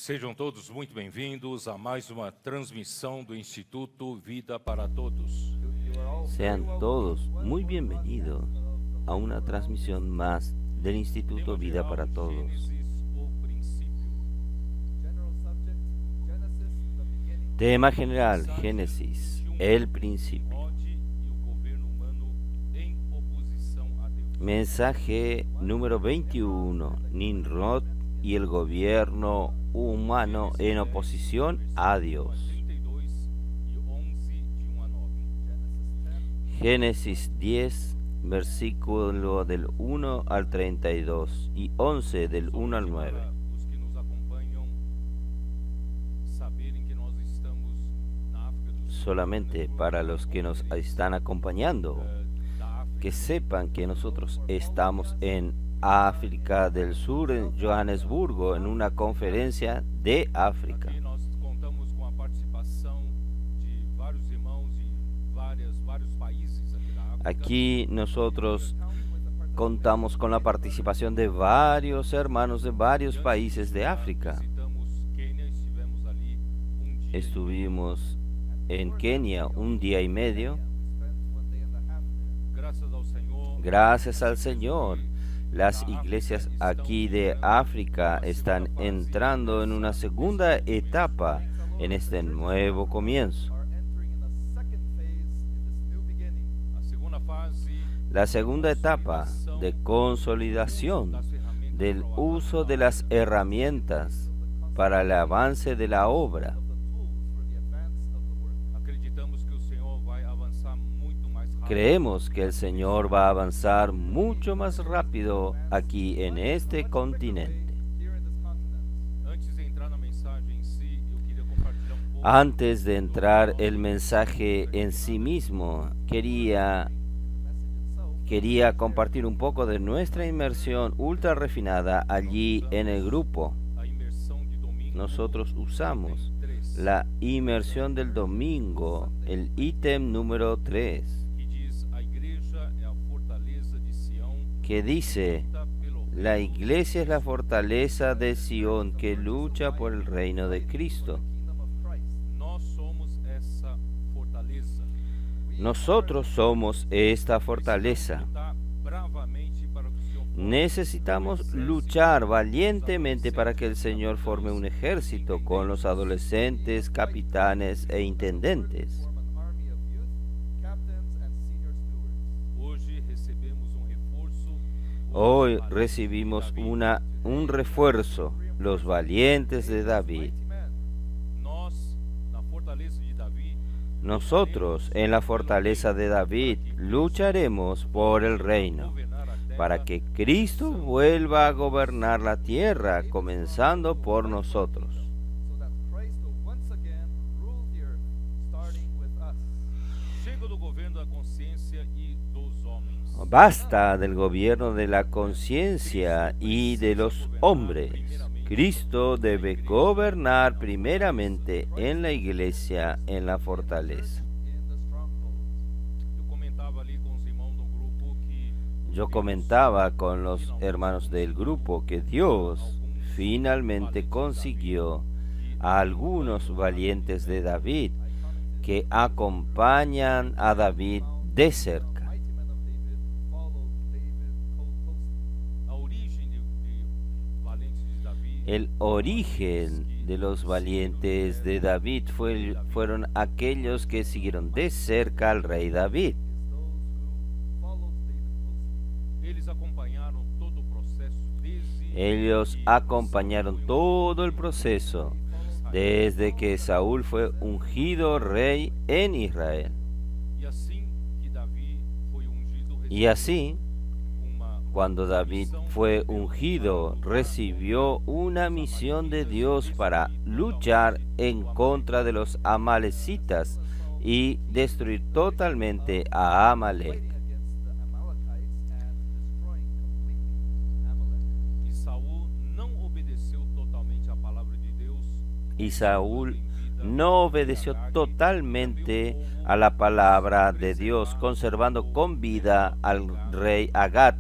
Sejam todos muito bem-vindos a mais uma transmissão do Instituto Vida para Todos. Sean todos muy bienvenidos a una transmisión más del Instituto Vida para Todos. Gênesis, o princípio. Tema general, Génesis, el principio. Nimrod e o governo humano em oposição a Deus. Mensaje número 21, Nimrod y el gobierno humano en oposición a Dios. 32 e 11, de 1 a 9. Génesis 10, versículo del 1 al 32 y 11 del 1 al 9. Para os que nos acompanham saberem que nós estamos na África do Sul. Solamente para los que nos están acompañando, Da África. que sepan que nosotros estamos en África del Sur, en Johannesburgo, en una conferencia de África. Aqui nós contamos com a participação de vários irmãos de vários países aqui da África. Aquí nosotros contamos con la participación de varios hermanos de varios países de África. Visitamos Quênia, estivemos ali dia. Estuvimos en Kenia un día y medio. Graças ao Senhor. Gracias al Señor, las iglesias aquí de África están entrando en una segunda etapa en este nuevo comienzo. A segunda fase La segunda etapa de consolidación das ferramentas del para o uso de las herramientas para el avance de la obra. Acreditamos que o Senhor vai avançar muito mais rápido. Creemos que el Señor va a avanzar mucho más rápido aquí en este continente. Antes de entrar na mensagem em si, eu queria compartilhar pouco. Antes de entrar el mensaje en sí mismo, quería compartir un poco de nuestra inmersión ultra refinada allí en el grupo. A imersão de domingo. Nosotros usamos item 3, la inmersión del domingo, el ítem número 3, que diz: a igreja é a fortaleza de Sião, que dice: luta pelo la iglesia es la fortaleza de Sión que lucha por el reino de Cristo. Nós somos essa fortaleza. Nosotros somos esta fortaleza. Lutar bravamente para que o Senhor forme Necesitamos luchar valientemente para que el Señor forme un ejército con los adolescentes, capitanes e intendentes. Hoje recebemos reforço. Hoy recibimos un refuerzo, los valientes de David. Nós, na fortaleza de Davi, Nosotros, en la fortaleza de David, lucharemos por el reino, governar a terra, para que Cristo vuelva a gobernar la tierra, comenzando por nosotros. chega do governo da consciência e dos homens. Basta del gobierno de la conciencia y de los hombres. Cristo debe gobernar primeramente en la iglesia, en la fortaleza. Eu comentava ali com os irmãos do grupo que Yo comentaba con los hermanos del grupo que Dios finalmente consiguió a algunos valientes de David que acompañan a David de cerca. a origem de valentes de Davi El origen de los valientes de David fueron aquellos que siguieron de cerca al rey David. eles acompanharam todo o processo desde Ellos acompañaron todo el proceso desde que Saúl fue ungido rey en Israel. e assim que Davi foi ungido Y así, uma cuando David fue ungido, recibió una misión de Dios para luchar en contra de los amalecitas y destruir totalmente a Amalek. e Saul não obedeceu totalmente à palavra de Deus. Y Saúl no obedeció totalmente a la palabra de Dios, conservando con vida al rey Agag,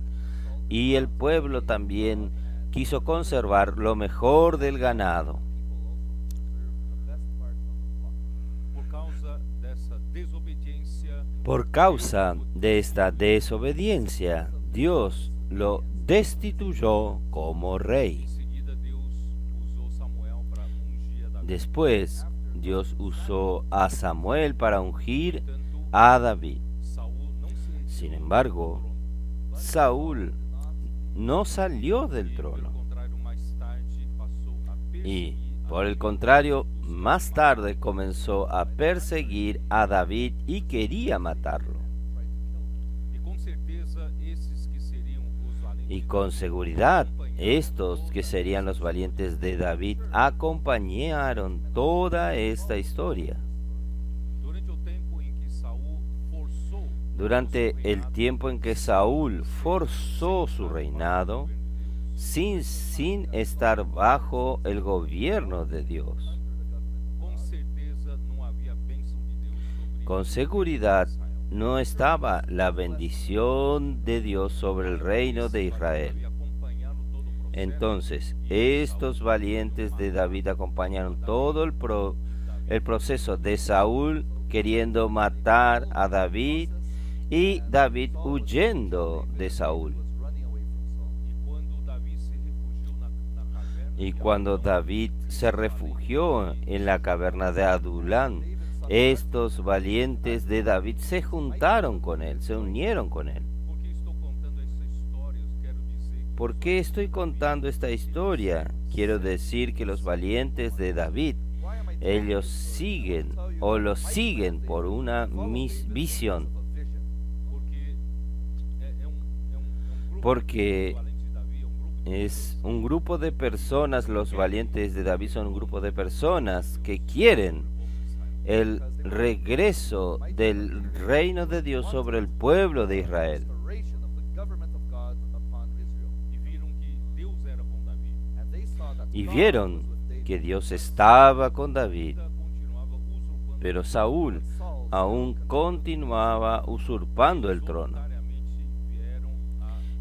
y el pueblo también quiso conservar lo mejor del ganado. Por causa de esta desobediencia, Dios lo destituyó como rey. Em seguida, Deus usou Samuel para ungir a Davi. Después, Dios usó a Samuel para ungir Portanto, a David. Saúl não se retirou Sin do embargo, trono. Saúl no salió del E, trono. pelo contrário, mais tarde passou a Y, perseguir a por el Davi contrario, dos seus más amados. tarde comenzó a perseguir a David y quería matarlo. E com certeza esses que seriam os valentes Y de con Davi seguridad, acompanharam estos que toda serían los esta valientes de David acompañaron toda esta historia. Durante o tempo em que Saul forçou Durante o seu el reinado, tiempo en que Saúl forzó su reinado, sin estar bajo el gobierno de Dios, com certeza não havia bênção de Deus sobre con o seguridad Israel. no estaba la bendición de Dios sobre el reino de Israel. Davi acompanharam todo o processo Entonces, e estos Saul valientes de David acompañaron todo el proceso de Saúl queriendo matar a David y David huyendo de Saúl. E quando Davi se refugiou na caverna de Y cuando David se refugió en la caverna de Adulán, estos valientes de David se juntaron con él, se unieron con él. Por que estou contando essa história? Eu quero dizer ¿Por qué estoy contando esta historia? Quiero decir que los valientes de David, ellos siguen o los siguen por una visión, porque porque es un grupo de personas, los valientes de David son un grupo de personas que quieren el regreso del reino de Dios sobre el pueblo de Israel. E viram que Deus era com Davi. Y vieron que Dios estaba con David, pero Saúl aún continuaba usurpando el trono.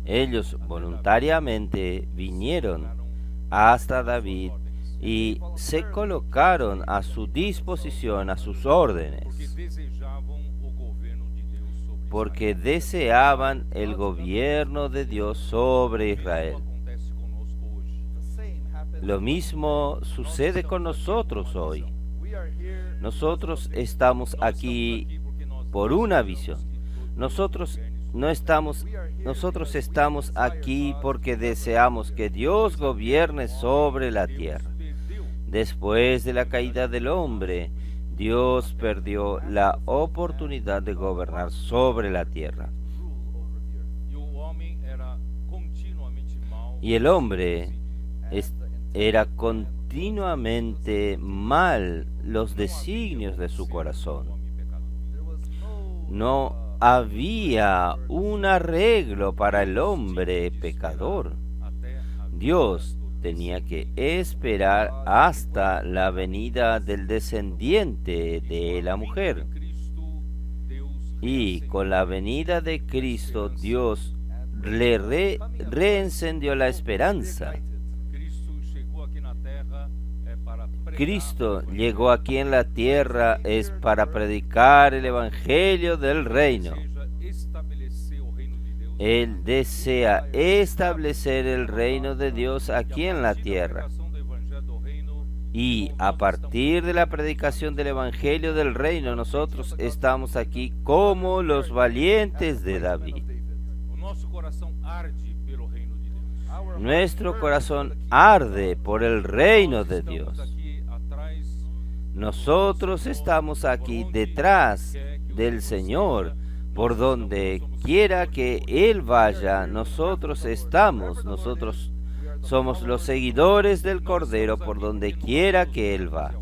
Ellos voluntariamente vinieron hasta David y se colocaron a su disposición, a sus órdenes, porque deseaban el gobierno de Dios sobre Israel. Lo mismo sucede con nosotros hoy. Nosotros estamos aquí por una visión. Nosotros estamos aquí porque deseamos que Dios gobierne sobre la tierra. Después de la caída del hombre, Dios perdió la oportunidad de gobernar sobre la tierra. Y el hombre era continuamente mal los designios de su corazón. No había un arreglo para el hombre pecador. Dios tenía que esperar hasta la venida del descendiente de la mujer. Y con la venida de Cristo, Dios le reencendió la esperanza. Cristo llegó aquí en la tierra es para predicar el evangelio del reino. Él desea establecer el reino de Dios aquí en la tierra. Y a partir de la predicación del evangelio del reino, nosotros estamos aquí como los valientes de David. Nuestro corazón arde por el reino de Dios. Nosotros estamos aquí detrás del Señor, por donde quiera que Él vaya, nosotros estamos, nosotros somos los seguidores del Cordero por donde quiera que Él va.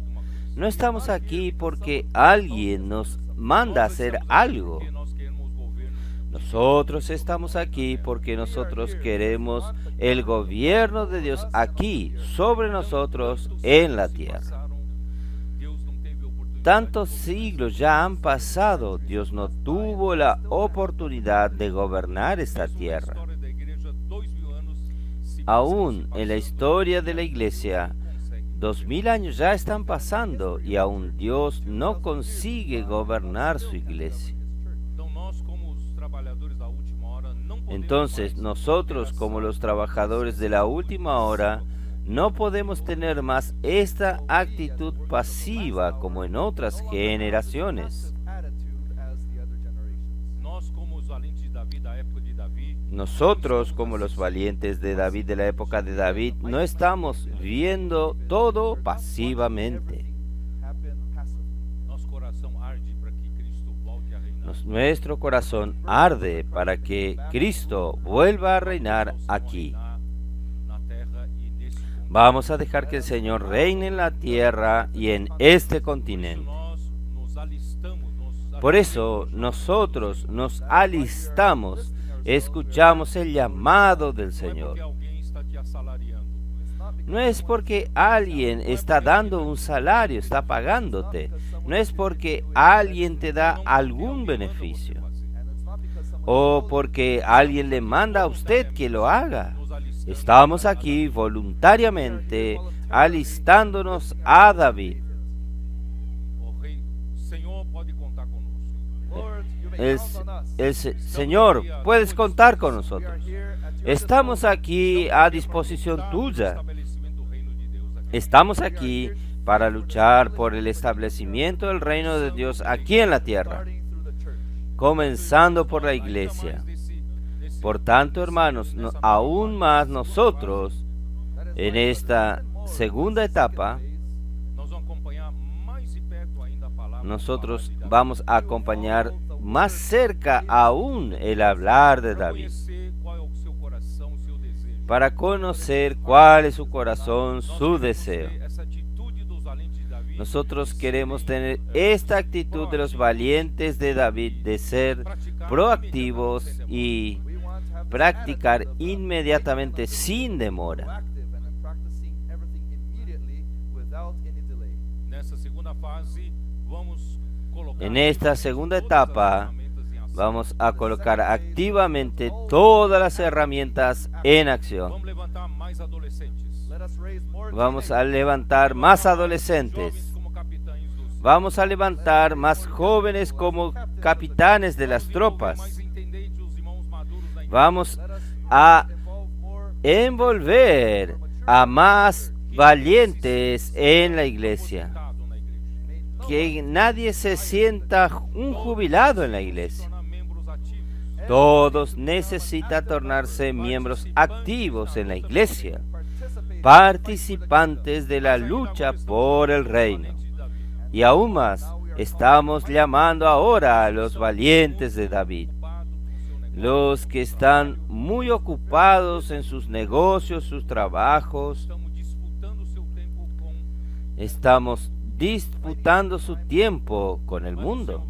No estamos aquí porque alguien nos manda a hacer algo. Nosotros estamos aquí porque nosotros queremos el gobierno de Dios aquí, sobre nosotros, en la tierra. Tantos siglos ya han pasado, Dios no tuvo la oportunidad de gobernar esta tierra. Aún en la historia de la iglesia, 2000 años ya están pasando y aún Dios no consigue gobernar su iglesia. Entonces nosotros, como los trabajadores de la última hora, no podemos tener más esta actitud pasiva como en otras generaciones. Nosotros, como los valientes de David de la época de David, no estamos viendo todo pasivamente. Nuestro corazón arde para que Cristo vuelva a reinar aquí. Vamos a dejar que el Señor reine en la tierra y en este continente. Por eso nosotros nos alistamos, escuchamos el llamado del Señor. No es porque alguien está dando un salario, está pagándote. No es porque alguien te da algún beneficio. O porque alguien le manda a usted que lo haga. Estamos aquí voluntariamente alistándonos a David. El Señor, puedes contar con nosotros. Estamos aquí a disposición tuya. Estamos aquí para luchar por el establecimiento del reino de Dios aquí en la tierra, comenzando por la iglesia. Por tanto, hermanos, aún más nosotros, en esta segunda etapa, nosotros vamos a acompañar más cerca aún el hablar de David, para conocer cuál es su corazón, su deseo. Nosotros queremos tener esta actitud de los valientes de David, de ser proactivos y practicar inmediatamente sin demora. En esta segunda etapa vamos a colocar activamente todas las herramientas en acción. Vamos a levantar más adolescentes. Vamos a levantar más jóvenes como capitanes de las tropas. Vamos a envolver a más valientes en la iglesia. Que nadie se sienta un jubilado en la iglesia. Todos necesitan tornarse miembros activos en la iglesia, participantes de la lucha por el reino. Y aún más, estamos llamando ahora a los valientes de David, los que están muy ocupados en sus negocios, sus trabajos. Estamos disputando su tiempo con el mundo.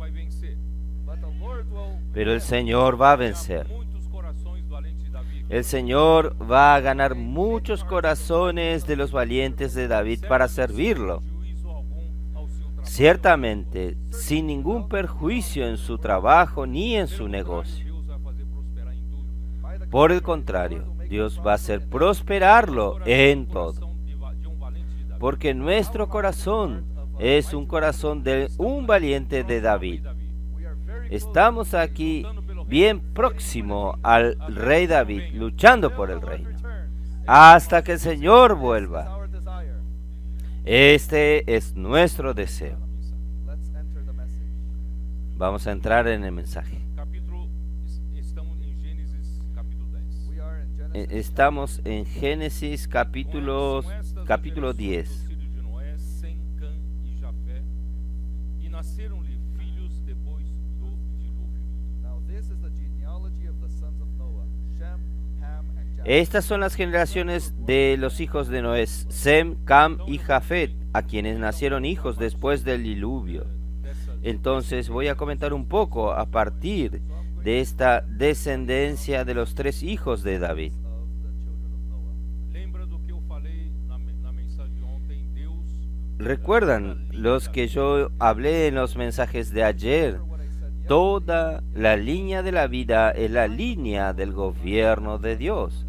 Pero el Señor va a vencer. El Señor va a ganar muchos corazones de los valientes de David para servirlo. Ciertamente, sin ningún perjuicio en su trabajo ni en su negocio. Por el contrario, Dios va a hacer prosperarlo en todo. Porque nuestro corazón es un corazón de un valiente de David. Estamos aquí bien próximo al rey David, luchando por el reino, hasta que el Señor vuelva. Este es nuestro deseo. Vamos a entrar en el mensaje. Estamos en Génesis capítulo 10. Estas son las generaciones de los hijos de Noé, Sem, Cam y Jafet, a quienes nacieron hijos después del diluvio. Entonces voy a comentar un poco a partir de esta descendencia de los tres hijos de David. ¿Recuerdan los que yo hablé en los mensajes de ayer? Toda la línea de la vida es la línea del gobierno de Dios.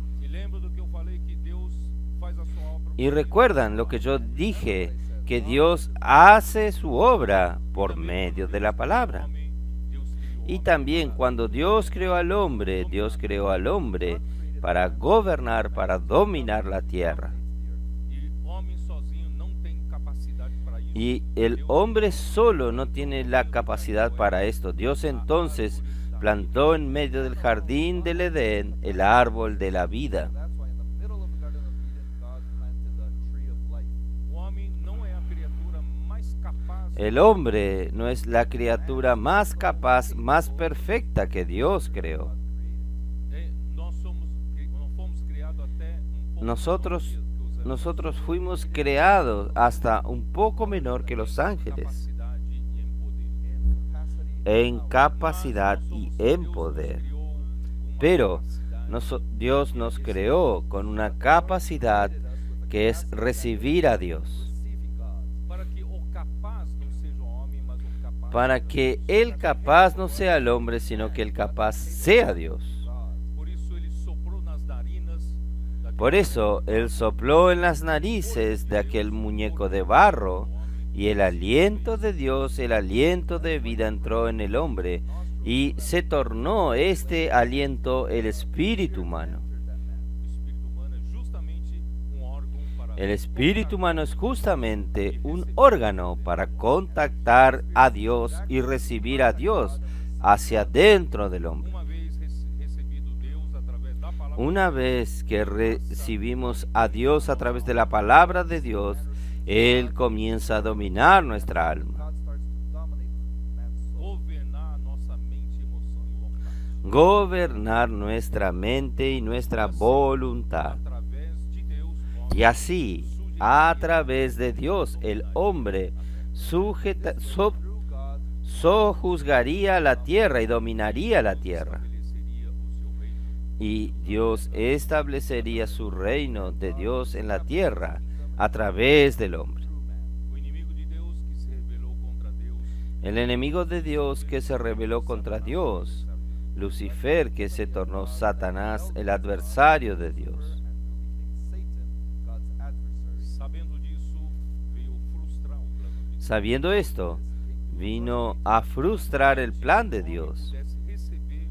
Y recuerdan lo que yo dije, que Dios hace su obra por medio de la palabra. Y también cuando Dios creó al hombre para gobernar, para dominar la tierra. E homem sozinho não tem capacidade para isso. Y el hombre solo no tiene la capacidad para esto. Dios entonces plantó en medio del jardín del Edén el árbol de la vida. That's why in the middle of the Garden of Eden, God planted the tree of life. O homem não é a criatura mais capaz. El hombre no es la criatura más capaz, más perfecta que Dios creó. Nós fomos criados até pouco Nosotros, menor que os anjos. nosotros fuimos creados hasta un poco menor que los ángeles, Capacidade e em poder. en capacidad y en poder. Pero Dios nos creó con una capacidad que es recibir a Dios, Para que o capaz não seja o homem, mas o capaz. para que el capaz no sea el hombre, sino que el capaz sea Dios. Por isso ele soprou nas narinas daquele Por eso Él sopló en las narices de aquel muñeco de barro, y el aliento de Dios, el aliento de vida entró en el hombre, y se tornó este aliento el espíritu humano. o espírito humano é justamente órgão para El espíritu humano es justamente un órgano para contactar a Dios y recibir a Dios hacia dentro del hombre. uma vez recebido Deus através da palavra. Una vez que recibimos a Dios a través de la palabra de Dios, Él comienza a dominar nuestra alma, God starts to dominate man's soul. Governar nossa mente, emoção e vontade. gobernar nuestra mente y nuestra voluntad. Através de Deus, o Y homem así, a través de Dios, el hombre Through God, sojuzgaría la tierra y dominaría la tierra. estabeleceria o seu reino. Y Dios establecería su reino de Dios en la tierra a través del hombre. O inimigo de Deus que se rebelou contra Deus, El enemigo de Dios que se rebeló contra Dios, Lucifer, que se tornó Satanás, el adversario de Dios. Satan, God's adversary. sabendo disso, veio frustrar o plano de Deus. Sabiendo esto, vino a frustrar el plan de Dios. Pudesse receber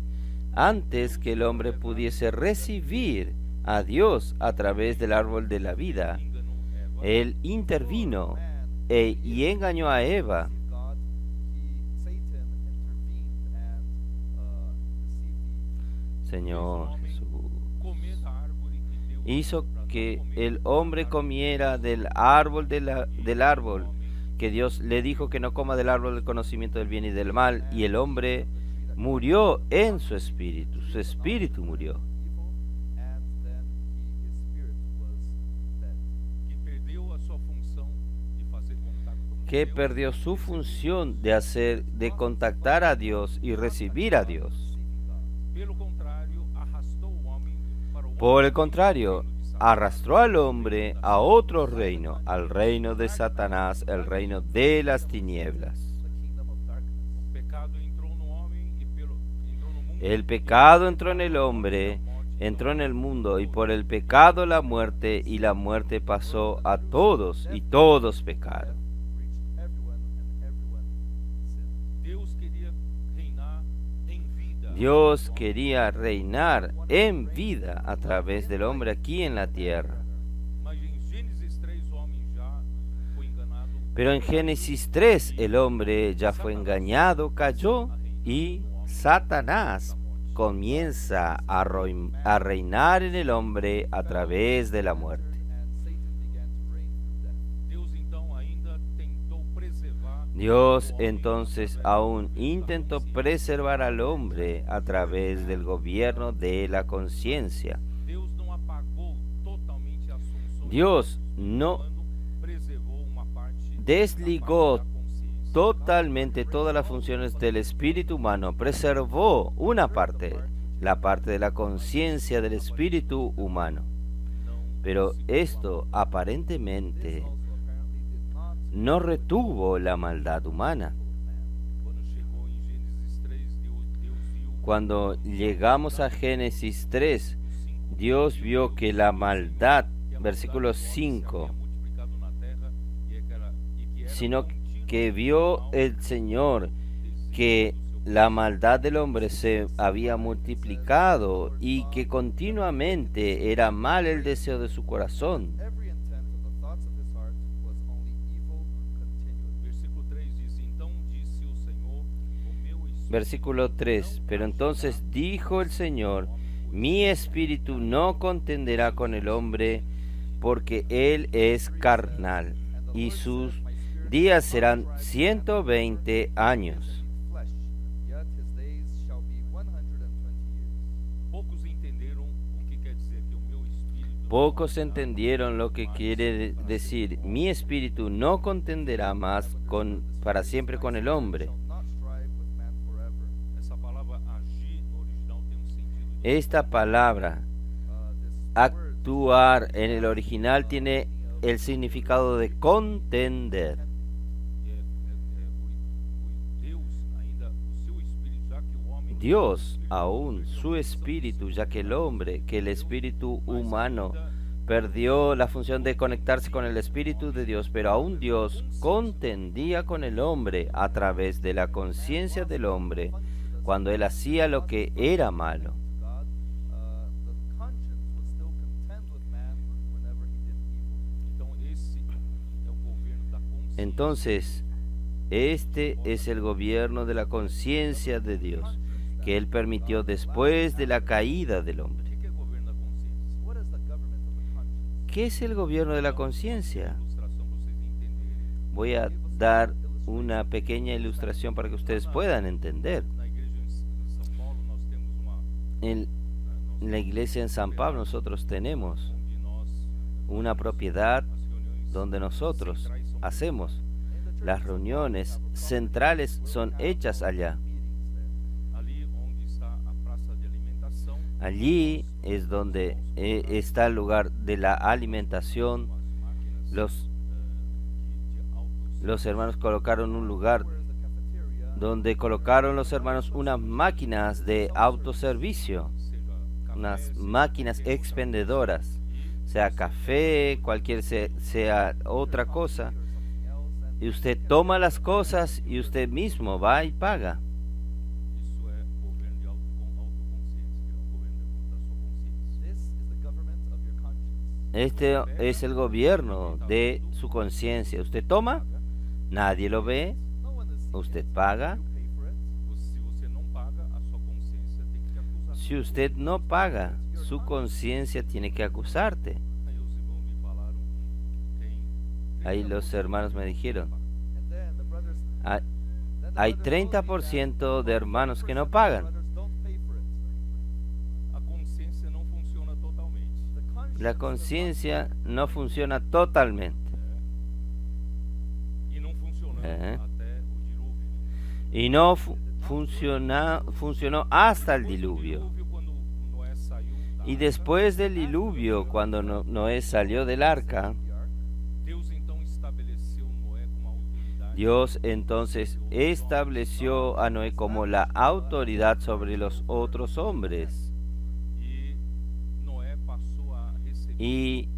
Antes que el hombre pudiese recibir a Dios a través del árbol de la vida, enganou Eva. Él intervino y engañó a Eva. God, Satan intervened and deceived Señor Jesús, Comer da árvore que Deus hizo pra não que comer, el hombre comiera del árbol del árbol que Dios le dijo que no coma del árbol del conocimiento del bien y del mal, y el hombre murió en su espíritu murió. evil, and then his spirit was dead. que perdeu a sua função de fazer contato com Que Deus, perdió su función de contactar a Dios y recibir a Dios. pelo contrário, arrastou o homem para o Por el outro contrario, reino de Satanás. arrastró al hombre a otro reino, al reino de Satanás, el reino de las tinieblas. The kingdom of darkness. O pecado entrou no homem e entrou no mundo. El pecado entró en el hombre, entró en el mundo, y por el pecado la muerte, y la muerte pasó a todos, y todos pecaron. Reached everyone and everyone sinned. Deus queria reinar em vida. Dios quería reinar en vida a través del hombre aquí en la tierra. Mas em Gênesis 3 o homem já foi enganado. Pero en Génesis 3 el hombre ya fue engañado, cayó, y Satanás comienza a reinar en el hombre a través de la muerte. And Satan began to reign through death. Deus então ainda tentou preservar Dios entonces aún intentó preservar al hombre a través del gobierno de la conciencia. Deus não apagou totalmente as funções Dios do no humano, preservou uma parte desligó da consciência. totalmente todas las funciones del espíritu humano, preservó una parte, la parte de la conciencia del espíritu humano. Pero esto aparentemente Also apparently did not no retuvo la maldad humana. Quando chegou em Gênesis 3, Deus viu Cuando llegamos a Génesis 3, Dios vio que la maldad, versículo 5, multiplicado na terra e que era sino que vio el Señor que la maldad del hombre se había multiplicado y que continuamente era mal el deseo de su corazón. Every intent of the thoughts of his heart was only evil continually. Versículo 3 diz: Então disse o Senhor, o meu espírito Versículo 3. Pero entonces dijo el Señor, mi espíritu no contenderá con el hombre, porque él es carnal, y sus días serán 120 años. Flesh, yet his days shall be 120 years. poucos entenderam o que quer dizer que o meu espírito Pocos entendieron lo que quiere decir, mi espíritu no contenderá más para siempre con el hombre. Shall not strive with man forever. Essa palavra agir no original tem um sentido de Esta palabra, This actuar, en el original tiene el significado de contender. Deus ainda o seu espírito, já que o homem Dios, aún su espíritu, ya que el espíritu humano perdió la función de conectarse con el espíritu de Dios, pero aún Dios contendía con el hombre a través de la conciencia del hombre cuando él hacía lo que era malo. God, the conscience was still content with man whenever he did evil. Então esse é o governo da consciência. Entonces, este es el gobierno de la conciencia de Dios, que él permitió después de la caída del O hombre. que é governo da consciência? What is the government of the conscience? ¿Qué es el gobierno de la conciencia? Ilustração para vocês entenderem. Voy a dar una pequeña ilustración para que ustedes puedan entender. Na igreja em São Paulo nós temos uma En la iglesia en San Pablo nosotros tenemos onde nós una propiedad as reuniões donde nosotros centrais são hacemos. Las reuniones centrales son hechas allá. ali onde está a praça de alimentação, Allí es donde está el lugar de la alimentación. as máquinas Los, de autos, los hermanos colocaron un lugar Where is the cafeteria? donde colocaron los hermanos unas máquinas de autoservicio, seja unas café, máquinas expendedoras, sea café, sea otra cosa. Y usted toma las cosas y usted mismo va y paga. isso é governo de autoconsciência, que é o governo da sua consciência. This is the government of your conscience. Este es el gobierno de su conciencia. Usted toma, nadie lo ve, No one is seeing usted it. paga. You pay for it. Se você não paga, a sua consciência tem que te acusar. Si usted no paga, su conciencia tiene que acusarte. Aí os irmãos me falaram, tem Ahí los hermanos me dijeron, And then the brothers "Ah, then the hay brothers 30% de hermanos que no pagan. brothers don't pay for it. a consciência não funciona totalmente. The conscience La does not conciencia no funciona totalmente. E não funcionou É. até o dilúvio. Y no funcionó hasta el Depois do diluvio. quando Noé saiu da Y arca, después del diluvio, cuando Noé salió del arca, Deus então estabeleceu Noé como autoridade. Dios entonces estableció a Noé como la autoridad sobre los otros hombres. E Noé passou a receber Y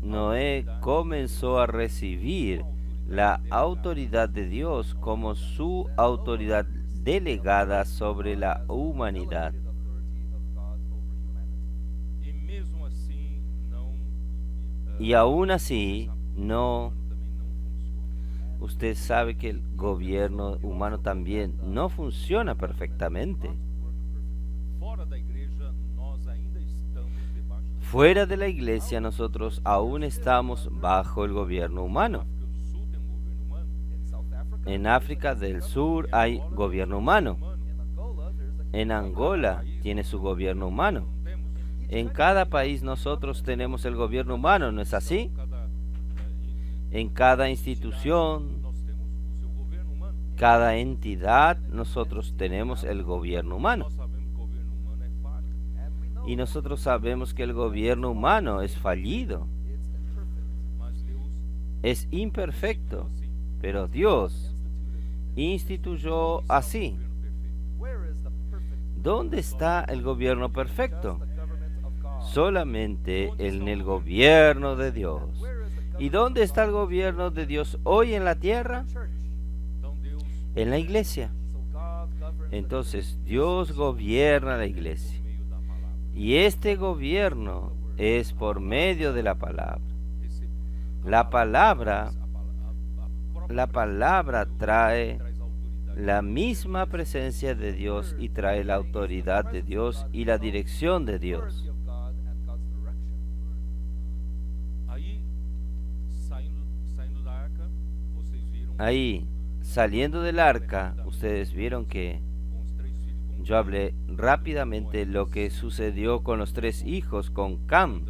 Noé comenzó a recibir la autoridad de Dios como su autoridad delegada sobre la humanidad. delegated authority of God over humanity. e mesmo assim não Y aún así, no, também não funciona. usted sabe que el gobierno humano también no funciona perfectamente. Fora da igreja nós ainda estamos debaixo da Fuera de la iglesia nosotros aún estamos bajo el gobierno humano. África do Sul tem um governo humano. En África del Sur hay gobierno humano. In Angola, there's a En Angola tiene su gobierno humano. Não temos. En cada país nosotros tenemos el gobierno humano, ¿no es así? En cada institución, Nós temos o seu governo humano. cada entidad, nosotros tenemos el gobierno humano. Nós sabemos que o governo humano é falho. and we know Y nosotros sabemos que el gobierno humano es fallido, it's imperfect. Mas Deus es imperfecto, assim, pero Dios Instituted. instituyó así. governo perfeito. Where is the perfect? ¿Dónde está el gobierno Just perfecto? the government of God. Solamente en el gobierno de Dios. Where is the ¿Y government dónde of está el God? gobierno de Dios hoy en la tierra? Church. Então Deus En la iglesia. So God governs Entonces Dios gobierna la iglesia. Y este gobierno es por medio de la palabra. La palabra trae la misma presencia de Dios y trae la autoridad de Dios y la dirección de Dios. Ahí, saliendo del arca, ustedes vieron que yo hablé rápidamente lo que sucedió con los 3 hijos, con Cam,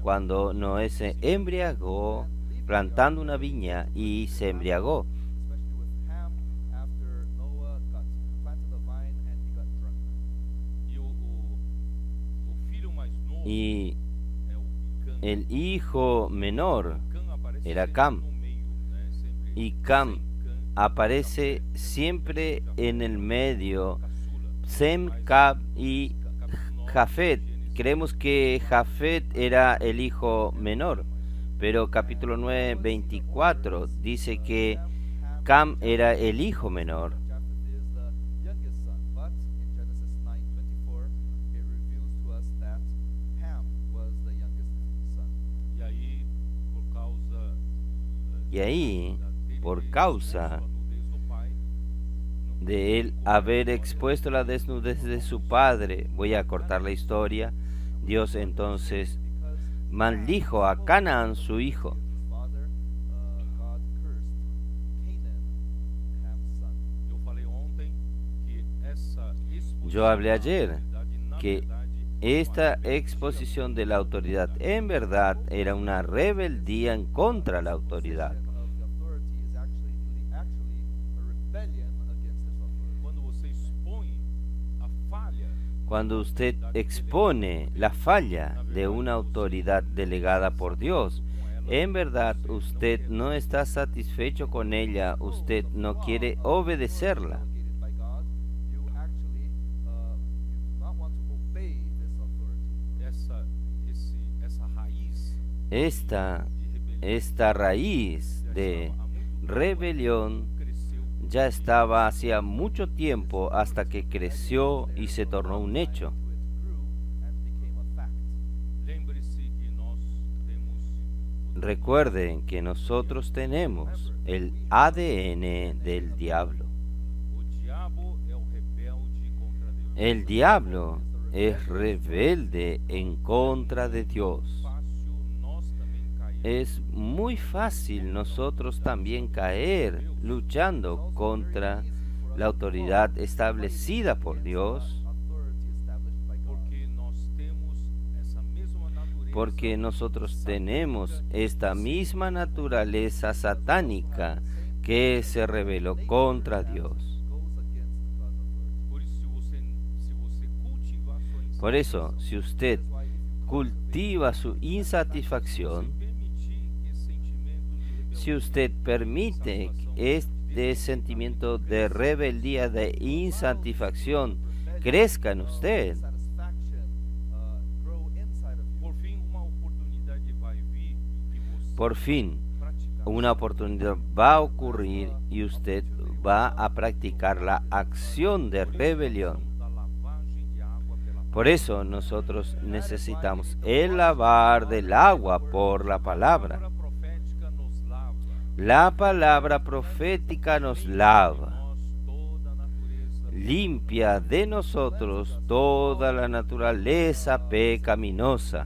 cuando Noé se embriagó plantando una viña y se embriagó. Y el hijo menor era Cam. Y Cam aparece siempre en el medio. Sem, Cam y Jafet. Creemos que Jafet era el hijo menor, pero capítulo 9, 24 dice que Cam era el hijo menor. Y ahí, por causa de él haber expuesto la desnudez de su padre, voy a cortar la historia, Dios entonces maldijo a Canaán su hijo. Yo hablé ayer que esta exposición de la autoridad en verdad era una rebeldía en contra de la autoridad. Cuando usted expone la falla de una autoridad delegada por Dios, en verdad usted no está satisfecho con ella, usted no quiere obedecerla. Esta raíz de rebelión ya estaba hacía mucho tiempo hasta que creció y se tornó un hecho. Recuerden que nosotros tenemos el ADN del diablo. El diablo es rebelde en contra de Dios. Es muy fácil nosotros también caer luchando contra la autoridad establecida por Dios, porque nosotros tenemos esta misma naturaleza satánica que se rebeló contra Dios. Por eso, si usted cultiva su insatisfacción, si usted permite que este sentimiento de rebeldía, de insatisfacción crezca en usted, por fin una oportunidad va a ocurrir y usted va a practicar la acción de rebelión. Por eso nosotros necesitamos el lavar del agua por la palabra. La palabra profética nos lava, limpia de nosotros toda la naturaleza pecaminosa,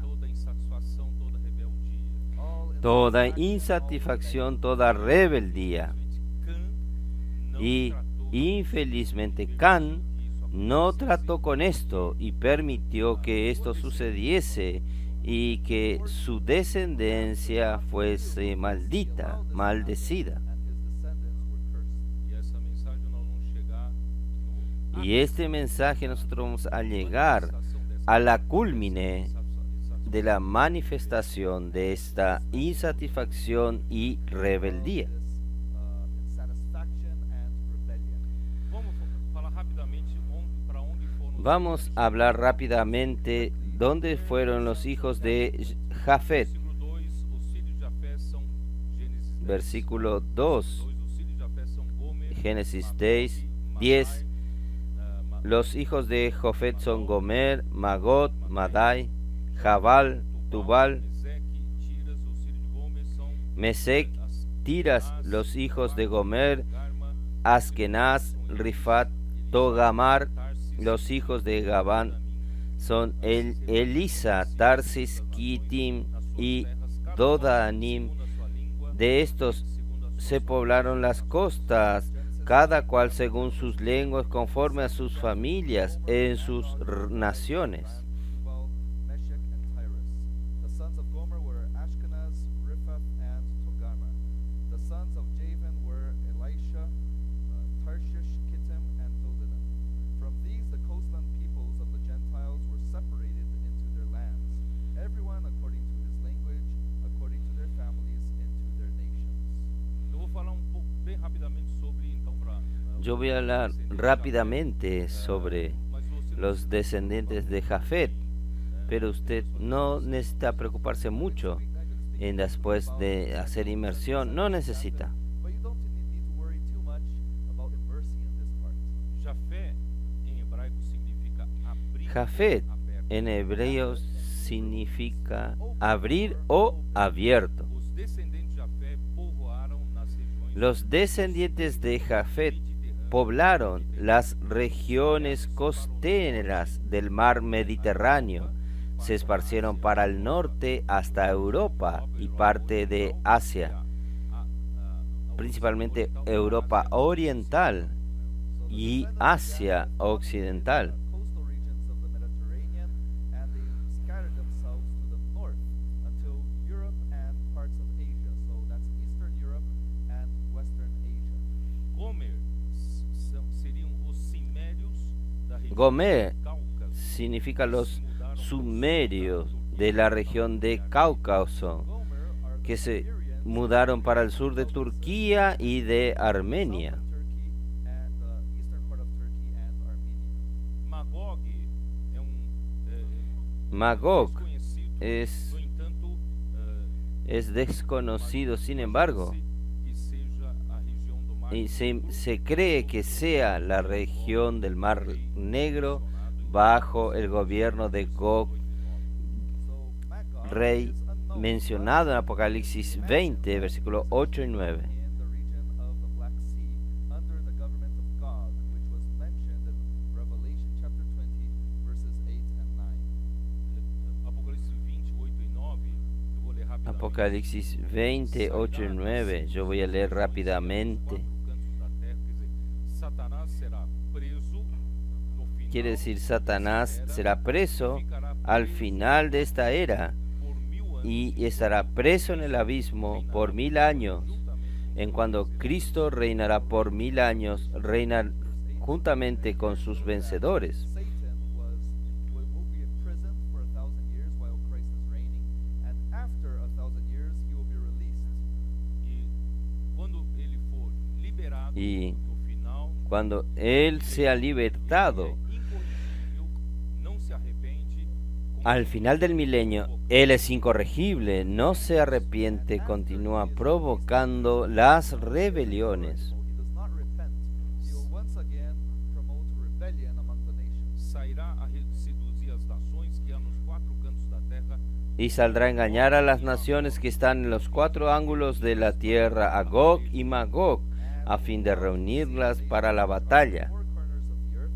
toda insatisfacción, toda rebeldía. Y infelizmente Can no trató con esto y permitió que esto sucediese y que su descendencia fuese maldecida. Y este mensaje nosotros vamos a llegar a la culmine de la manifestación de esta insatisfacción y rebeldía. Vamos a hablar rápidamente dónde fueron los hijos de Jafet. Versículo 2, Génesis 10. Los hijos de Jofet son Gomer, Magot, Madai, Jabal, Tubal, Mesec, Tiras. Los hijos de Gomer, Askenaz, Rifat, Togamar. Los hijos de Gabán son Elisa, Tarsis, Kitim y Dodanim. De estos se poblaron las costas, cada cual según sus lenguas, conforme a sus familias, en sus naciones. Tubal, Meshech, and Tyrus. The sons of Gomer were Ashkenaz, Riphath, and Togarmah. The sons of Javan were Elisha, Tarshish, Kittim, and Dodanim. From these, the coastland peoples of the Gentiles were separated into their lands, everyone according to his language, according to their families, into their nations. Eu vou falar pouco, bem rapidamente sobre, então, Yo voy a hablar rápidamente sobre los descendientes de Jafet, pero usted no necesita preocuparse mucho en después de hacer inmersión, no necesita. But you don't need to worry too much about immersing in this part. Jafé, em hebraico, significa abrir Jafet aberto. en hebreo significa abrir o abierto. Os descendentes de Jafé povoaram nas regiões Los descendientes de Jafet poblaron las regiones costeras del mar Mediterráneo, se esparcieron para el norte hasta Europa y parte de Asia, principalmente Europa Oriental y Asia Occidental. Coastal regions of the Mediterranean, and they scattered themselves to the north until Europe and parts of Asia. So that's Eastern Europe and Western Asia. Gomer seriam os cimérios da região Gomer do Cáucaso. significa los sumerios de la región de Cáucaso, Gomer are que the se Assyrians mudaron para el sur de Turquía y de Armenia. south of Turkey and the eastern part of Turkey and Armenia. Magog Magog desconhecido, es no entanto, es desconocido, sin embargo, que seja a região do Mar y se cree que sea la región del Mar Negro bajo el gobierno de Gog, So Magog rey is unknown, mencionado en Apocalipsis 20, versículos 8 y 9. in the region of the Black Sea under the government of Gog, which was mentioned in Revelation chapter 20, verses 8 and 9. Apocalipse 28 e 9, eu vou ler rapidamente. Apocalipsis 20, 8 y 9. Yo voy a leer rápidamente. Quatro cantos da terra, quer dizer, Satanás será preso no final Quiere decir, Satanás será preso ficará al preso final de esta era por 1000 anos y estará preso en el abismo por 1000 años. En cuando Cristo reinará por 1000 años, reina juntamente con sus vencedores. Satan will be imprisoned for 1,000 years while Christ is reigning, and after 1,000 years he will be released. E quando ele for liberado Y no final, cuando Él sea libertado, incorrigível, não se arrepende, al final del milenio, Él es incorregible, no se arrepiente, continúa provocando las rebeliones. So he does not repent. He will once again promote rebellion among the nations. sairá a seduzir as nações que há nos quatro cantos da terra, Y saldrá a engañar a las naciones que están en los cuatro ángulos de la tierra, a Gog y Magog, a fin de reunirlas para la batalla. Four corners of the earth,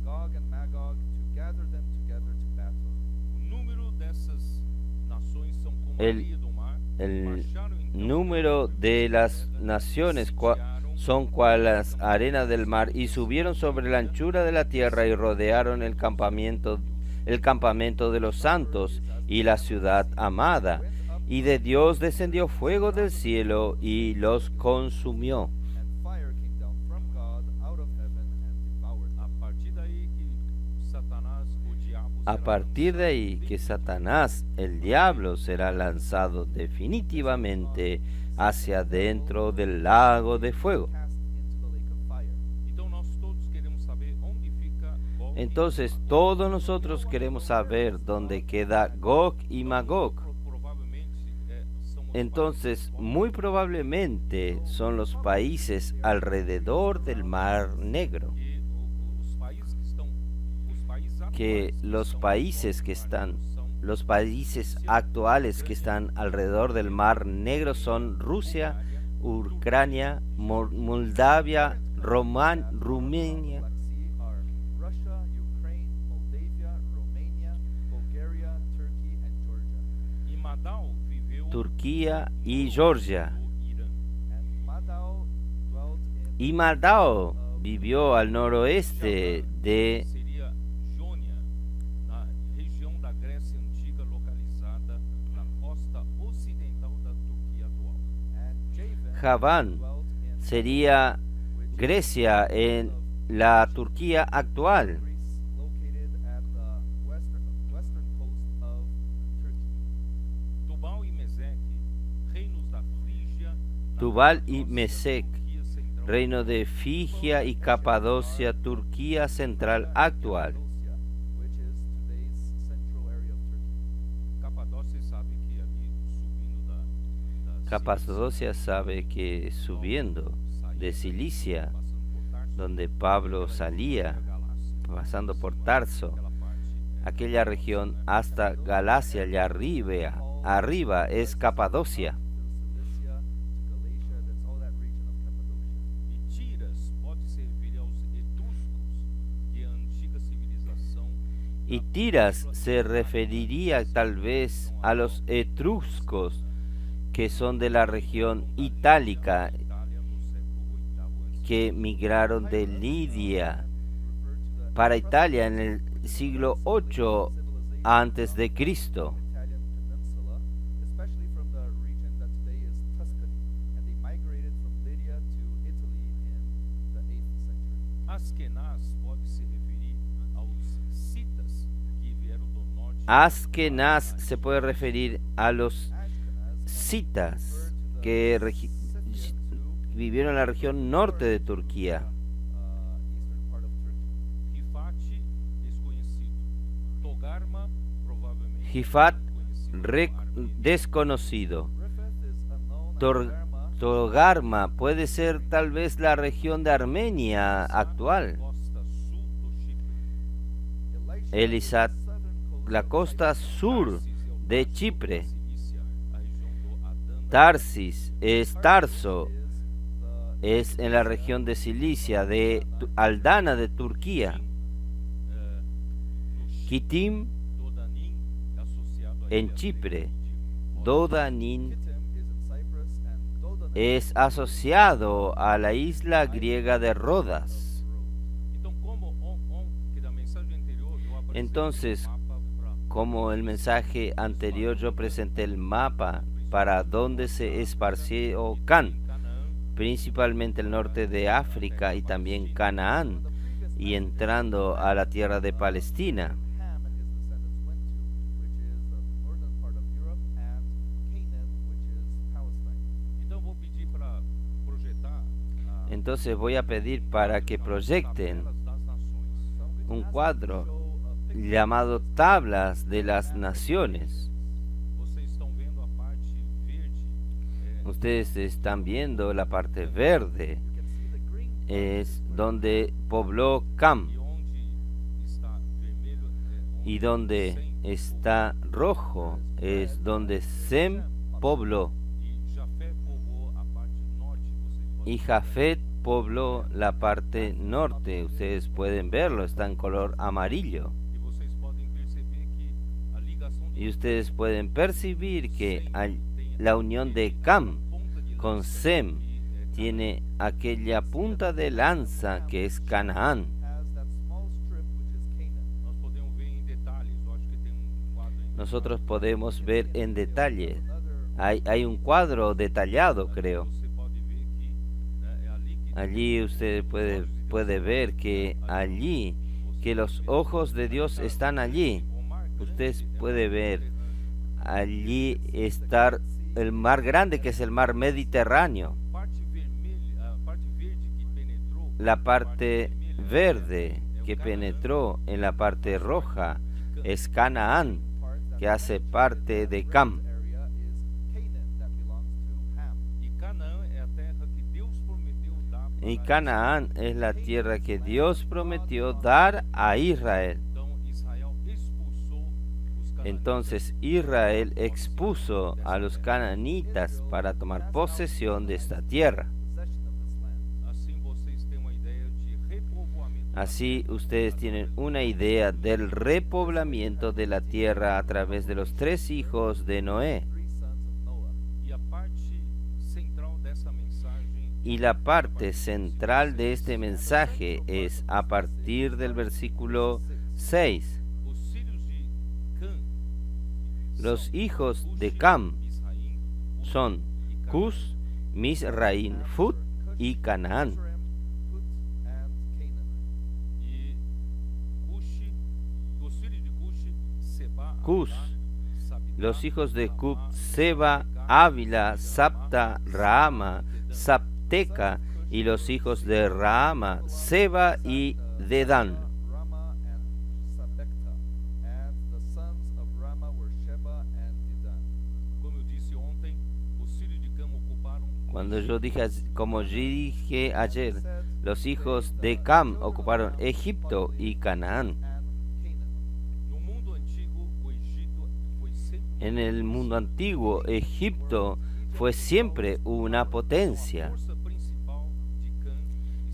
Gog and Magog, to gather them together to battle. o número dessas nações são como a El- areia do mar. El Marcharam então número de las naciones son cual las arenas del mar, y subieron sobre la anchura de la tierra y rodearon el campamento de los santos y la ciudad amada. Y de Dios descendió fuego del cielo y los consumió. And fire came down from God out of heaven and devoured them. A partir daí que Satanás, o diabo, A será partir de ahí lançado que Satanás, el diablo, será lanzado definitivamente hacia dentro del lago de fuego. Cast into the lake of fire. Então nós todos queremos saber onde fica Gog e Entonces Magog. todos nosotros queremos saber dónde queda Gog y Magog. Provavelmente são os Entonces, muy probablemente son los países alrededor del Mar Negro. países que os países que estão que los países actuales que están alrededor del Mar Negro son Rusia, Ucrania, Moldavia, Rumania, Black Sea are Russia, Ukraine, Moldavia, Romania, Bulgaria, Turkey, and Georgia. E Madal viveu Turquía y Georgia. no Irã. And Madao dwelt in Y Maldao vivió al noroeste de Seria Jônia, na região da Grécia Antiga localizada na costa ocidental da Turquia atual. and Javan Javán. dwelt in Sería Grecia en la Turquía actual. Greece, located at the western coast of Turkey. Tubal e Meseque, reinos da Frígia, na Tubal y Capadócia, Mesec, Turquia Central, reino de Figia y Capadocia, Turquía central actual. Cappadocia, which is today's central area of Turkey. Capadócia sabe que ali subindo da Capadocia sabe que subiendo de Cilicia, donde Pablo salía, pasando por Tarso, aquella región hasta Galacia, allá arriba es Capadocia. Through Cilicia to Galatia, that's all that region of Cappadocia. E Tiras pode se referir aos etruscos, que é a antiga civilização Y Tiras se referiría tal vez a los etruscos, que son de la región itálica, da Itália no século VIII a.C. que migraron de Lidia Refer to the para Italia en el siglo VIII antes de Cristo. Italian peninsula, especially from the region that today is Tuscany, and they migrated from Lydia to Italy in the 8th century. Askenaz pode se referir aos citas que vieram do norte Askenaz se puede referir a los Ashkenaz citas referred to the que Scythians who, vivieron en la región norte de Turquía. eastern part of Turkey. Rifate, desconhecido. Togarma, provavelmente Jifat, conhecido como Armênia. desconocido. Rifat is unknown. Tor- Togarma Togarma puede ser tal vez la región de Armenia actual. Costa sul do Chipre. Elisha Elisat, is the southern coast la of costa Cyprus. sur de Tarsis é o Chipre. da Cilícia, a região do Adana. Tarsis es Tarso, Is the es en la región de Cilicia, de Aldana de Turquía. No Chipre, Kitim Dodanim é associado a en ilha Chipre. grega de Dodanin Kittim is in Cyprus and Dodanim es asociado a la isla griega de Rodas. Então, que da mensagem anterior eu apresentei Entonces, mapa pra como el mensaje anterior yo presenté el mapa para donde se esparció Can, Canaã, principalmente el norte de África y también Canaán, y entrando a la tierra de Palestina. Ham and his descendants went to, which is the northern part of Europe, and Canaan, which is Palestine. então eu vou pedir para projetar Entonces voy a pedir para que proyecten tabelas das nações. So I'm going to un ask you to cuadro show a picture llamado Tablas de las Naciones. Vocês estão vendo a parte verde, Ustedes están viendo la parte verde, You can see the green es donde pobló Cam, e onde está vermelho y donde Sem está rojo es donde Sem pobló, e Jafé povoou a parte norte. Vocês podem y Jafet pobló la parte norte. Ustedes pueden verlo, está en color amarillo. E vocês podem perceber que a ligação de Y ustedes pueden percibir que la unión de Cam ponta de con lança Sem que é tiene aquella punta de lanza que es Canaán. has that small strip which is Canaan. Nós podemos ver em detalhes. Eu acho que tem quadro em Nosotros podemos ver en detalle. Another Hay un cuadro detallado, creo. Você pode ver que é ali que Allí usted puede ver que allí, que los ojos de Dios están allí. o mar Usted puede ver allí estar el mar grande, que es el mar Mediterráneo. parte vermelha, a parte verde que penetrou, La parte vermelha verde é o que Canaã, penetró en la parte roja de Cã. es Canaán, part that que hace parte de Cam. area is Canaan that belongs to Ham. E Canaã é a terra que Deus prometeu dar para Y Canaán es la tierra que Dios prometió dar a Israel. Então Israel Entonces Israel expuso a los cananitas para tomar posesión de esta tierra. Assim vocês têm uma ideia de repovoamento. Así ustedes tienen una idea del repoblamiento de la tierra a través de los 3 hijos de Noé. Three sons of Noah. E a parte central dessa mensagem Y la parte central de este mensaje es a partir del versículo 6. os filhos de Cã Los são hijos Cush, de Cam Misraim, Uz son e Canaã. Cus, Misraim, Fut y Canaán. Mizraim, Put, and Canaan. E Cush, os filhos de Cush, Seba, Cus, Avila, Sabitá, los hijos de Cub, Ramá, Seba, Ávila, Sapta, Raama, Sapteca, y los hijos de Raama, Seba y Dedán. Rama and Sabekta. And the sons of Rama were Sheba and Dedan. Como eu disse ontem, os filhos de Cã ocuparam Cuando yo dije, como yo dije ayer, los hijos de Cam ocuparon Egipto y Canaán. And Canaan. no mundo antigo, o Egito foi sempre En el mundo antiguo, Egipto fue siempre una potencia. força principal de Cã.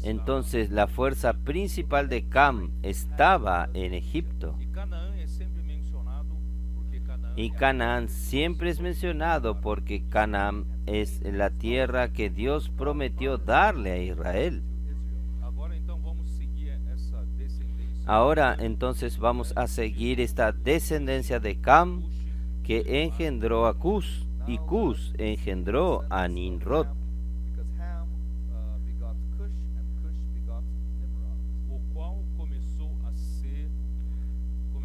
Entonces la fuerza principal de Cam estaba en Egipto. E Canaã é sempre mencionado porque Canaã Y Canaán siempre es mencionado porque Canaán es la tierra que Dios prometió darle a Israel. Agora então vamos seguir essa descendência. Ahora entonces vamos a seguir esta descendencia de Cam Cush, que engendró a Cus y Cus engendró a Nimrod, Because Ham begot Cush, and Cush begot Nimrod. o qual começou a ser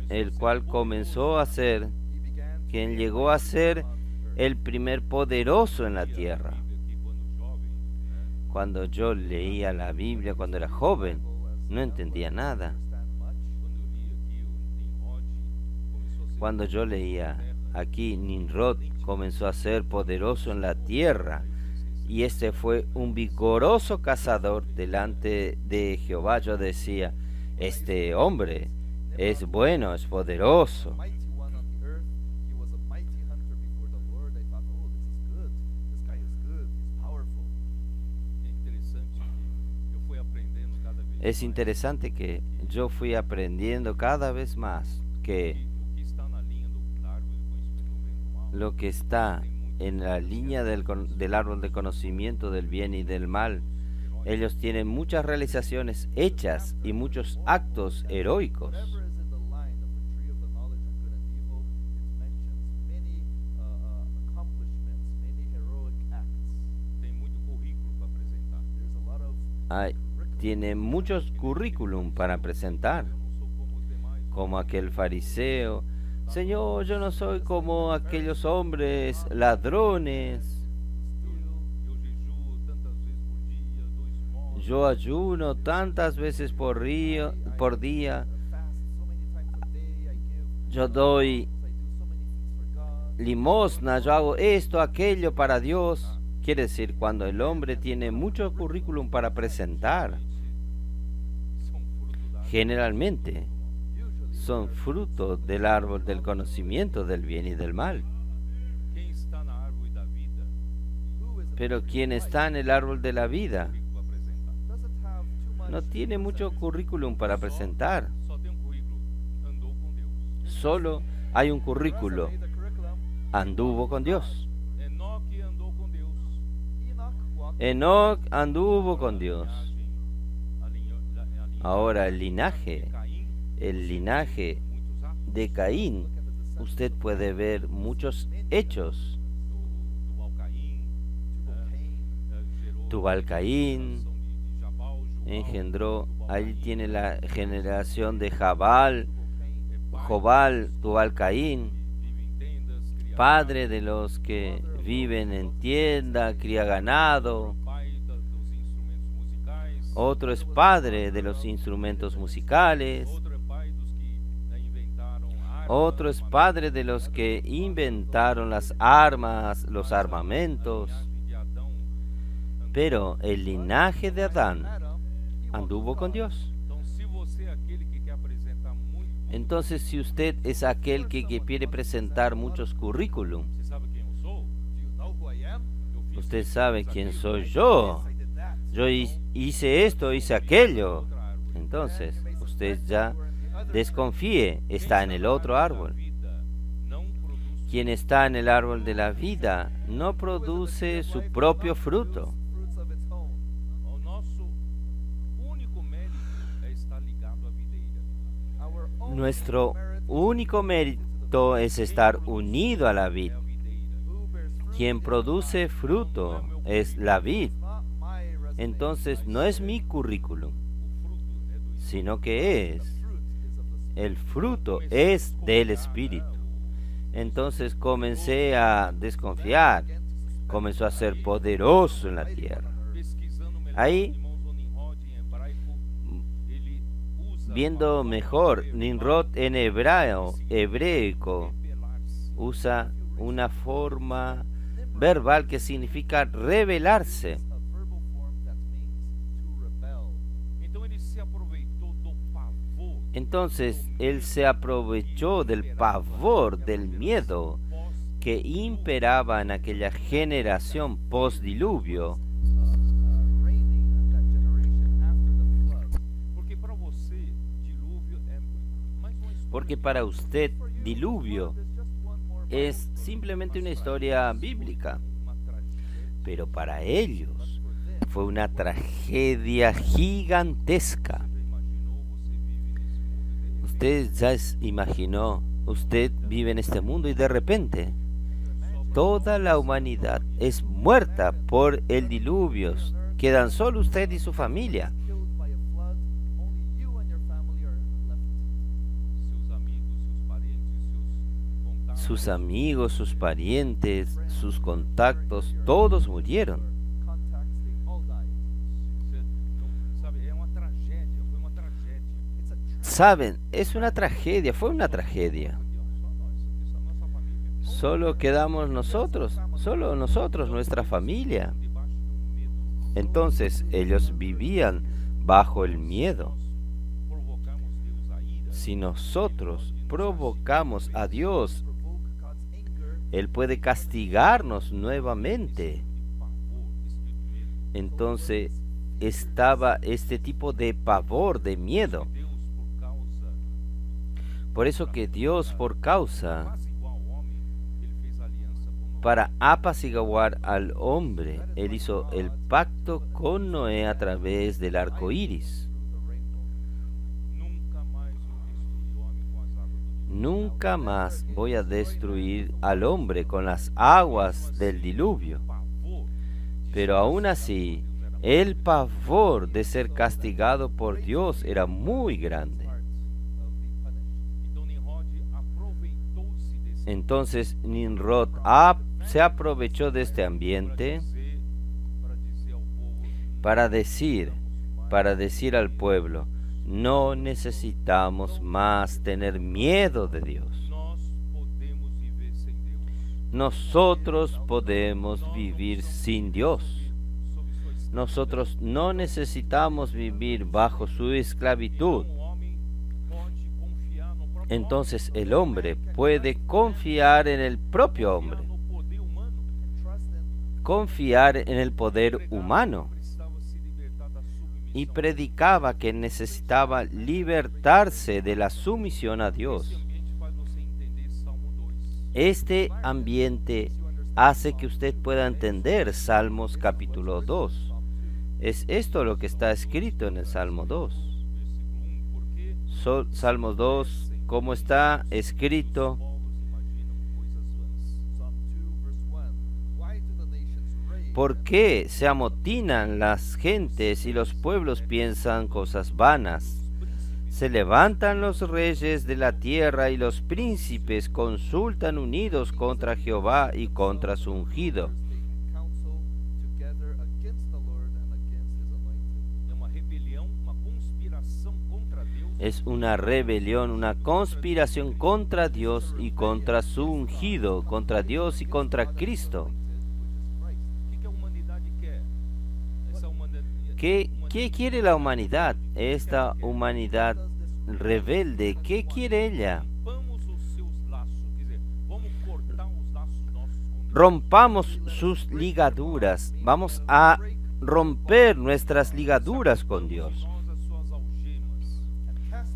el cual comenzó a ser He began to quien be llegó a ser on the earth. el primer poderoso en la a tierra. Bíblia que quando jovem, né, Cuando yo leía la Biblia cuando era joven, no entendía nada. Understand much. quando eu li aqui o Nimrod começou a ser Cuando yo leía aquí, Nimrod comenzó a ser poderoso en la tierra, y este fue un vigoroso cazador delante de Jehová. Yo decía, este hombre es bueno, es poderoso. Mighty one on the earth. He was a mighty hunter before the Lord. I thought, oh, this is good. This guy is good. He's powerful. é interessante que eu fui aprendendo cada vez Es mais interesante que yo fui aprendiendo cada vez más que o que está na linha do árvore do conhecimento do bem e do mal lo que está en la línea del árbol de conocimiento del bien y del mal, ellos tienen muchas realizaciones hechas y muchos actos heroicos. Whatever is in the line of the tree of the knowledge of good and evil, it mentions many accomplishments, many heroic acts. tem muito currículo para apresentar. There's a lot of Hay- curriculum. tiene muchos currículum para presentar, Eu não sou como os demais. como aquel fariseo. Señor, yo no soy como aquellos hombres ladrones. Eu jejuo tantas vezes por dia, dou esmola. Yo ayuno tantas veces por día. Fast so many times a day. I give Yo doy I do so many things for God. limosna, yo hago esto, aquello para Dios. Quiere decir, cuando el hombre tiene mucho currículum para presentar, São fruto da generalmente Usually, son fruto del árbol del conocimiento del bien y del mal. quem está na árvore da vida. who is in Pero the tree quien of life está en el árbol de la vida Currículo para apresentar. doesn't have too much no tiene to mucho present. currículum para presentar. Só tem um currículo. Andou com Deus. Solo hay un currículo. Resume, the curriculum. Anduvo con Dios. Enoque andou com Deus. Enoch walked Enoc anduvo con Dios. Linhagem, Ahora el linaje, Caim, el linaje muitos atos de Caín, look at the descendants usted puede ver muchos hechos. do Alcaim, Tubal Cain, gerou Tubal Caín a geração de Jabal, Jubal, engendró, Tubal ahí Caim, tiene la generación de Jabal, Tubal Cain, Jobal, Tubal Caín, vive em tendas, cria padre de los que viven en tienda, cría ganado. pai dos instrumentos musicais, Otro es padre de los instrumentos musicales. outro é pai dos que inventaram armas, Otro es padre de los que inventaron las armas, los armamentos. linhagem de Adão andou. Pero el linaje de Adán Adam, he walked anduvo with con God. Dios. Então, se você é aquele que quer apresentar muito Entonces, si usted es aquel que quiere presentar muchos currículum, Você sabe quem eu sou? Do you know who I am? Eu fiz usted isso, sabe fiz quién aquilo. soy yo. Yes, I did that. Yo hice esto, hice aquello. Outra árvore. Entonces, You may usted suspect ya that you are in the other desconfíe, está en el otro árbol. Quien está en el árbol de la vida no produce su propio fruto. fruits of its own. O nosso único mérito é estar ligado à videira. Our only Nuestro merit is único mérito es estar unido a la vid. É a videira. who bears fruit Quien is produce fruto es la vid. not my resume. Entonces no es mi currículum, O fruto é do Espírito. sino que es Fruit is of the Spirit. el fruto es del Espíritu. Entonces comencé a desconfiar, comenzó a ser poderoso en la tierra. Pesquisando melhor, Aí, irmãos, o Nimrod em hebraico, ele usa viendo mejor, Nimrod en hebreico rebelar-se. usa una forma verbal que significa rebelarse. A verbal form that means to rebel. Então ele se aproveitou do pavor. Entonces él se aprovechó del pavor, del miedo que imperaba en aquella generación post-diluvio, Reigning in that generation after the flood. Porque para você, dilúvio é mais uma história. porque para usted diluvio There's just one more es simplemente una historia bíblica, Uma tragédia. pero para ellos fue una tragedia gigantesca. Imaginou, você vive nesse mundo e de repente Usted ya imaginó, usted vive en este mundo y de repente toda la humanidad es muerta por el diluvio. Quedan solo usted y su familia. killed by a flood, only you and your family are left. seus amigos, seus parentes, seus contatos. Sus amigos, sus parientes, sus contactos, todos murieron. Contacts, they all died. Você não sabe, é uma tragédia, foi uma tragédia. It's a tragedy. Saben, es una tragedia, fue una tragedia. Só nós, aqui, só nossa família. Solo quedamos nosotros, solo nosotros, nuestra familia. Debaixo do medo. Entonces ellos vivían bajo el miedo. Provocamos Deus a ira. Si nosotros provocamos a Dios, Provoke God's anger. Él puede castigarnos nuevamente. De pavor, espírito de medo. Entonces estaba este tipo de pavor, de miedo. Deus, por causa, Por eso que Dios, por causa, quase igual ao homem, ele fez aliança com Noé. para apaciguar al hombre, Él hizo el pacto con Noé a través del arco iris. Through the rainbow. Nunca mais eu destruí o homem com as águas do dilúvio. Nunca más voy a destruir al hombre con las aguas del diluvio. Pavor de Pero aún así, el pavor de ser castigado por Dios era muy grande. Part of the punished. Então Nimrod aproveitou-se desse Entonces Nimrod se aprovechó de este ambiente para dizer ao povo, para decir al pueblo, no necesitamos más tener miedo de Dios. nós podemos viver sem Deus. Nosotros podemos vivir sin Dios. Sob sua escravidão. Nosotros no necesitamos vivir bajo su esclavitud. Então, o homem pode confiar no próprio Entonces el hombre puede confiar en el propio homem, hombre, confiar no poder humano. And trust in confiar en el poder humano. Precisava se libertar da submissão. Y predicaba que necesitaba libertarse de la sumisión a Esse Dios. ambiente faz você entender Salmo 2. Este ambiente hace que usted pueda entender Salmos capítulo 2. Es esto lo que está escrito en el Salmo 2. Versículo 1. Porque Salmo 2, como está escrito, povos imaginam coisas vãs. Psalm 2 verse 1. Why do the nations rage? ¿por qué se amotinan las gentes y los pueblos piensan cosas vanas? Se levantan los reyes de la tierra y los príncipes consultan unidos contra Jehová y contra su ungido. They counsel together against the Lord and against his anointed. É uma rebelião, uma conspiração contra Deus. Es una rebelión, una conspiración contra Dios y contra su ungido, contra Dios y contra Cristo. O que a humanidade quer? Essa humanidade, ¿Qué quiere la humanidad? Esta humanidad rebelde. ¿Qué quiere ella? Rompamos os seus laços, quer dizer, vamos cortar os laços nossos com Deus. Rompamos sus ligaduras. Vamos a romper nuestras ligaduras con Dios. Nós as suas algemas,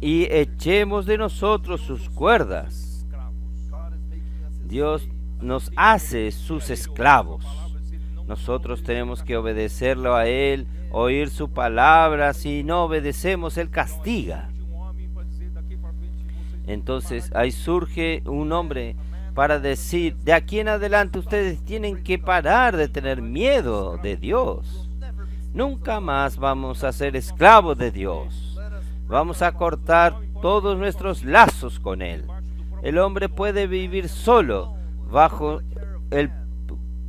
Y echemos de nosotros sus cuerdas. escravos. God is making us his Dios slaves. nos hace sus esclavos. Nosotros tenemos que obedecerlo a Él, oír su palabra. Si no obedecemos, Él castiga. De homem para dizer daqui para frente vocês Entonces ahí surge un hombre para decir, de aquí en adelante ustedes tienen que parar de tener miedo de Dios. Nunca más vamos a ser esclavos de Dios. Vamos a cortar todos nuestros lazos con Él. El hombre puede vivir solo bajo el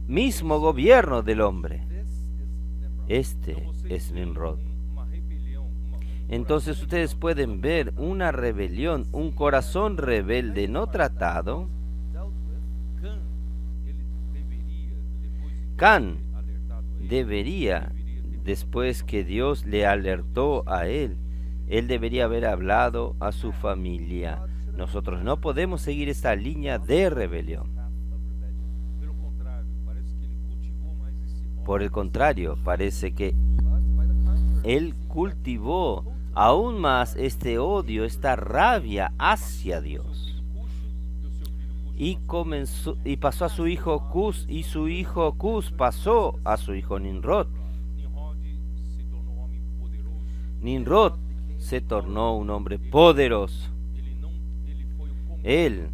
mismo gobierno del hombre. Este es Nimrod. uma rebelião, Entonces ustedes pueden ver una rebelión, un corazón rebelde no tratado. Dealt with Cã, ele deveria, depois de Can alertado a ele, debería, después que Dios le alertó a él debería haber hablado a su familia. Nosotros no podemos seguir esta línea de rebelión. path of rebellion. pelo contrário, parece que ele cultivou mais esse ódio. Por el contrario, parece que But by the contrary, él cultivó aún más este odio, esta rabia hacia Dios. Y comenzó y pasó a su hijo Cus, y su hijo Cus pasó a su hijo Nimrod. Nimrod se tornou um homem poderoso. Nimrod se tornó un hombre poderoso. Ele foi o contrário Él,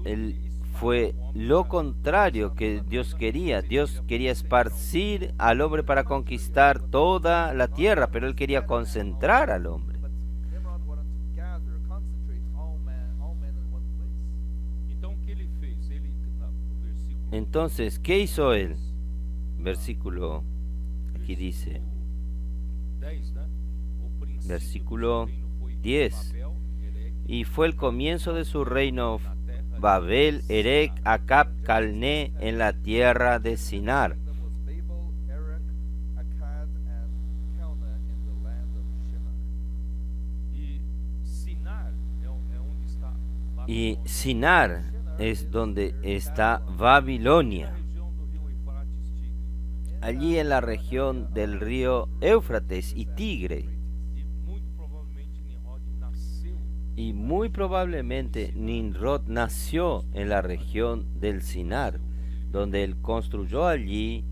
que Deus queria. Deus él queria fue espalhar o homem lo para contrario que Dios quería. Dios quería esparcir al hombre para conquistar toda la tierra, pero él quería concentrar al hombre. but Nimrod wanted to gather, concentrate all men in one place. Então o que ele fez? Ele no versículo Entonces, ¿qué hizo él? Versículo, aquí dice, 10, né? O princípio Versículo do seu reino foi 10. Babel, Erec, y fue el comienzo de su reino na terra de Babel, Erec, Sinar. Acab, Calné, en la tierra de Sinar. Kingdom was Babel, Erech, Akkad, and Calneh in the land of Shinar. E Sinar é onde está Y Babilônia. Sinar es donde está Babilonia, Na região do rio Eufrates, Tigre. allí en la región del río Éufrates y Tigre. E muito provavelmente Nimrod nasceu Y muy probablemente Nimrod nació en la región del Sinar, donde él construyó allí,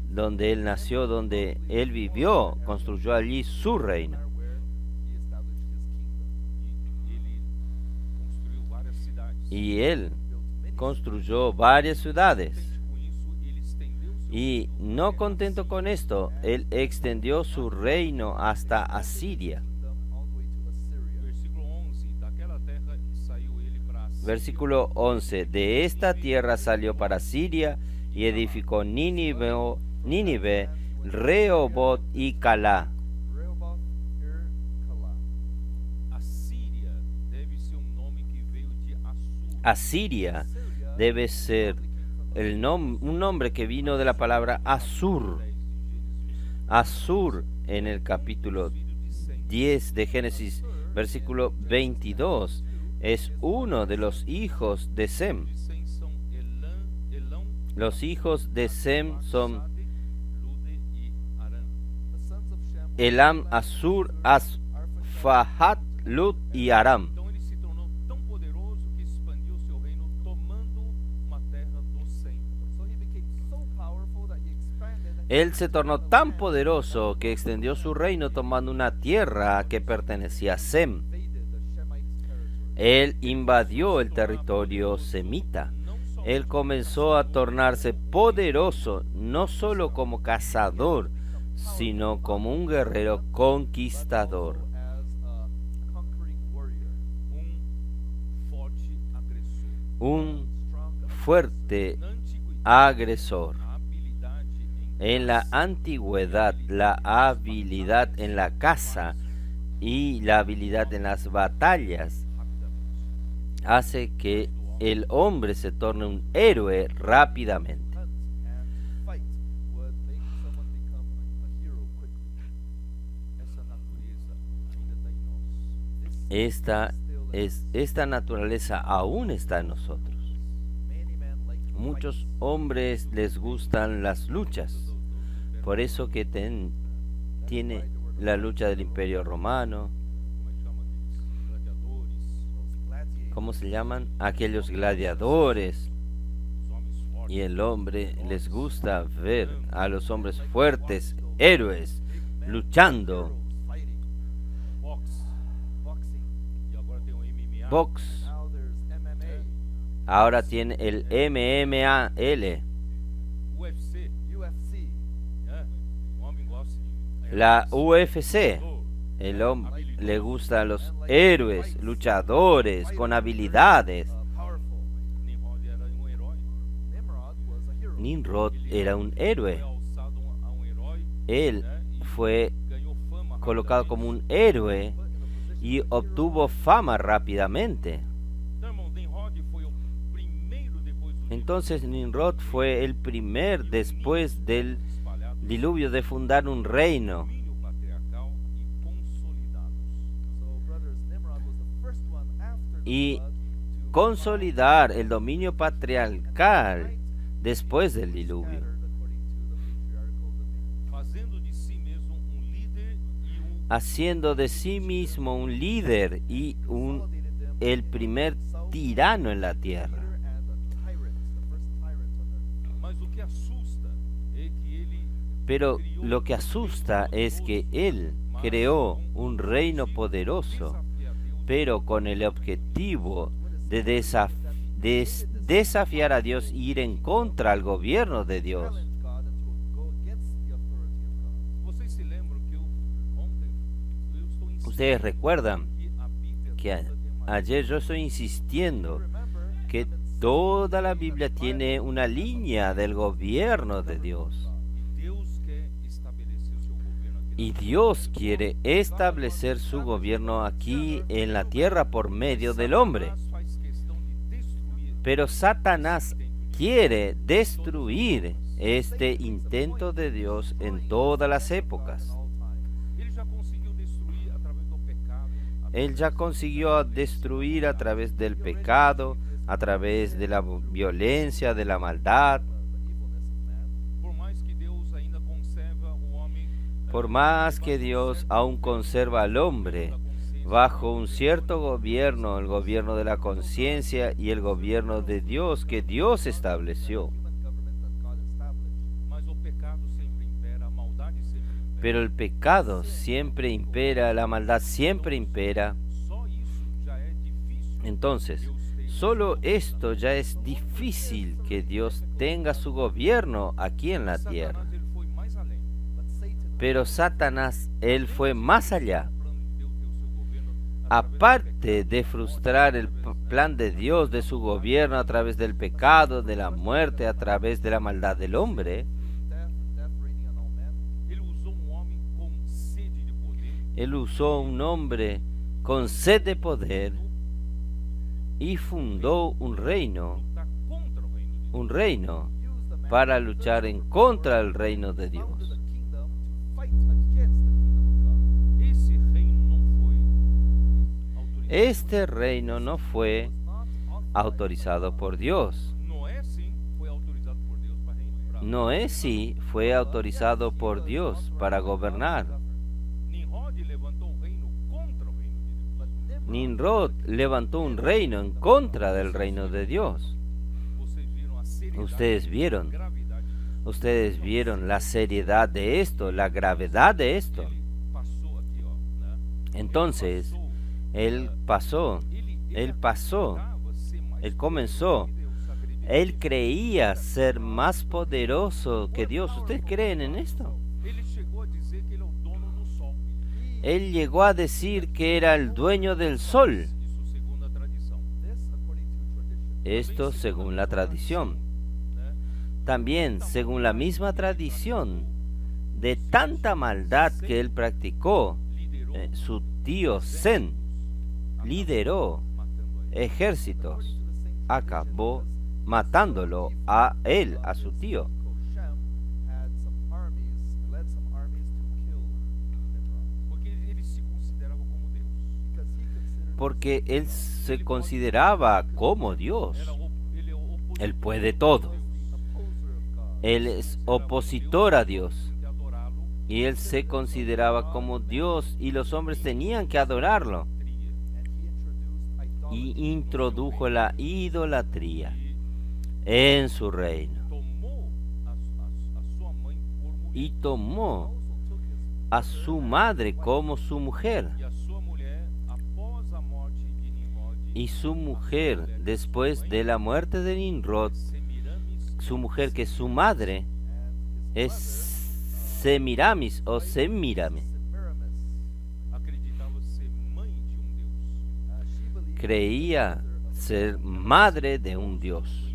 donde él nació, donde él vivió, construyó allí su reino. Where he established his kingdom. e ele construiu várias cidades. Y él Built many construyó varias ciudades. Contente com isso, ele estendeu seu Y reino no até contento con esto, él extendió su reino hasta Asiria. kingdom all the way to Assyria. Versículo 11, daquela terra saiu ele para Assíria. Versículo 11. De esta tierra salió para Siria y edificó Nínive, Rehoboth y Calá. Rehoboth, Calah. Assíria deve ser um nome que veio de Assur. Asiria Syria debe ser un nombre que vino de la palabra Asur. 10 de Gênesis, Asur en el capítulo filho de Sem. 10 de Génesis, versículo 22, es uno de los hijos de Sem. De Sem são Elão, Los hijos de Sem son Sade, Lude e Arã. The sons of Shem were Elam, Asur, Asfahat, Lud y Aram. Então ele se tornou tão poderoso que expandiu seu reino tomando uma terra do Sem. So he became so powerful that he expanded and Él se tornó tan poderoso que extendió su reino tomando una tierra que pertenecía a Sem. invaded the Shemites' territory. Él invadió el territorio semita. Não só Él comenzó a tornarse poderoso no solo como cazador, sino como un guerrero conquistador. As a conquering warrior, forte agressor. Un strong fuerte Na antiguidade, agresor. a habilidade En la antigüedad, la habilidad en la caza y la habilidad en las batallas rapidamente. hace que el hombre se torne un héroe rápidamente. hunt and fight would make someone become a hero quickly. Essa natureza ainda está em nós. esta naturaleza aún está en nosotros. Muchos hombres les gustan las luchas, por eso que tiene la lucha del Imperio Romano. ¿Cómo se llaman? Aquellos gladiadores. Y el hombre les gusta ver a los hombres fuertes, héroes, luchando. Box. Ahora tiene el MMAL. La UFC. El hombre le gusta a los héroes, luchadores, con habilidades. Nimrod era un héroe. Él fue colocado como un héroe y obtuvo fama rápidamente. Entonces Nimrod fue el primer después del diluvio de fundar un reino. Y consolidar el dominio patriarcal después del diluvio. Haciendo de sí mismo un líder y el primer tirano en la tierra. Pero lo que asusta es que él creó un reino poderoso, pero con el objetivo de desafiar a Dios e ir en contra al gobierno de Dios. Ustedes recuerdan que ayer yo estoy insistiendo que toda la Biblia tiene una línea del gobierno de Dios. Y Dios quiere establecer su gobierno aquí en la tierra por medio del hombre. Pero Satanás quiere destruir este intento de Dios en todas las épocas. Él ya consiguió destruir a través del pecado, a través de la violencia, de la maldad. Por más que Dios aún conserva al hombre bajo un cierto gobierno, el gobierno de la conciencia y el gobierno de Dios que Dios estableció. Pero el pecado siempre impera, la maldad siempre impera. Entonces, solo esto ya es difícil que Dios tenga su gobierno aquí en la tierra. Pero Satanás, él fue más allá. Aparte de frustrar el plan de Dios, de su gobierno a través del pecado, de la muerte, a través de la maldad del hombre, él usó un hombre con sed de poder y fundó un reino para luchar en contra del reino de Dios. Este reino no fue autorizado por Dios. Noé sí fue autorizado por Dios para gobernar. Nimrod levantó un reino en contra del reino de Dios. Ustedes vieron la seriedad de esto, la gravedad de esto. Entonces, Él comenzó. Él creía ser más poderoso que Dios. ¿Ustedes creen en esto? Él llegó a decir que era el dueño del sol. Esto según la tradición. También, según la misma tradición, de tanta maldad que él practicó, su tío Sem lideró ejércitos, acabó matándolo a él, a su tío. porque él se consideraba como Dios. Él puede todo. Él es opositor a Dios. Y él se consideraba como Dios y los hombres tenían que adorarlo. Y introdujo la idolatría en su reino. Y tomó a su madre como su mujer. Y su mujer, después de la muerte de Nimrod, su mujer, que es su madre, es Semiramis o Semiramis. Creía ser madre de un Dios.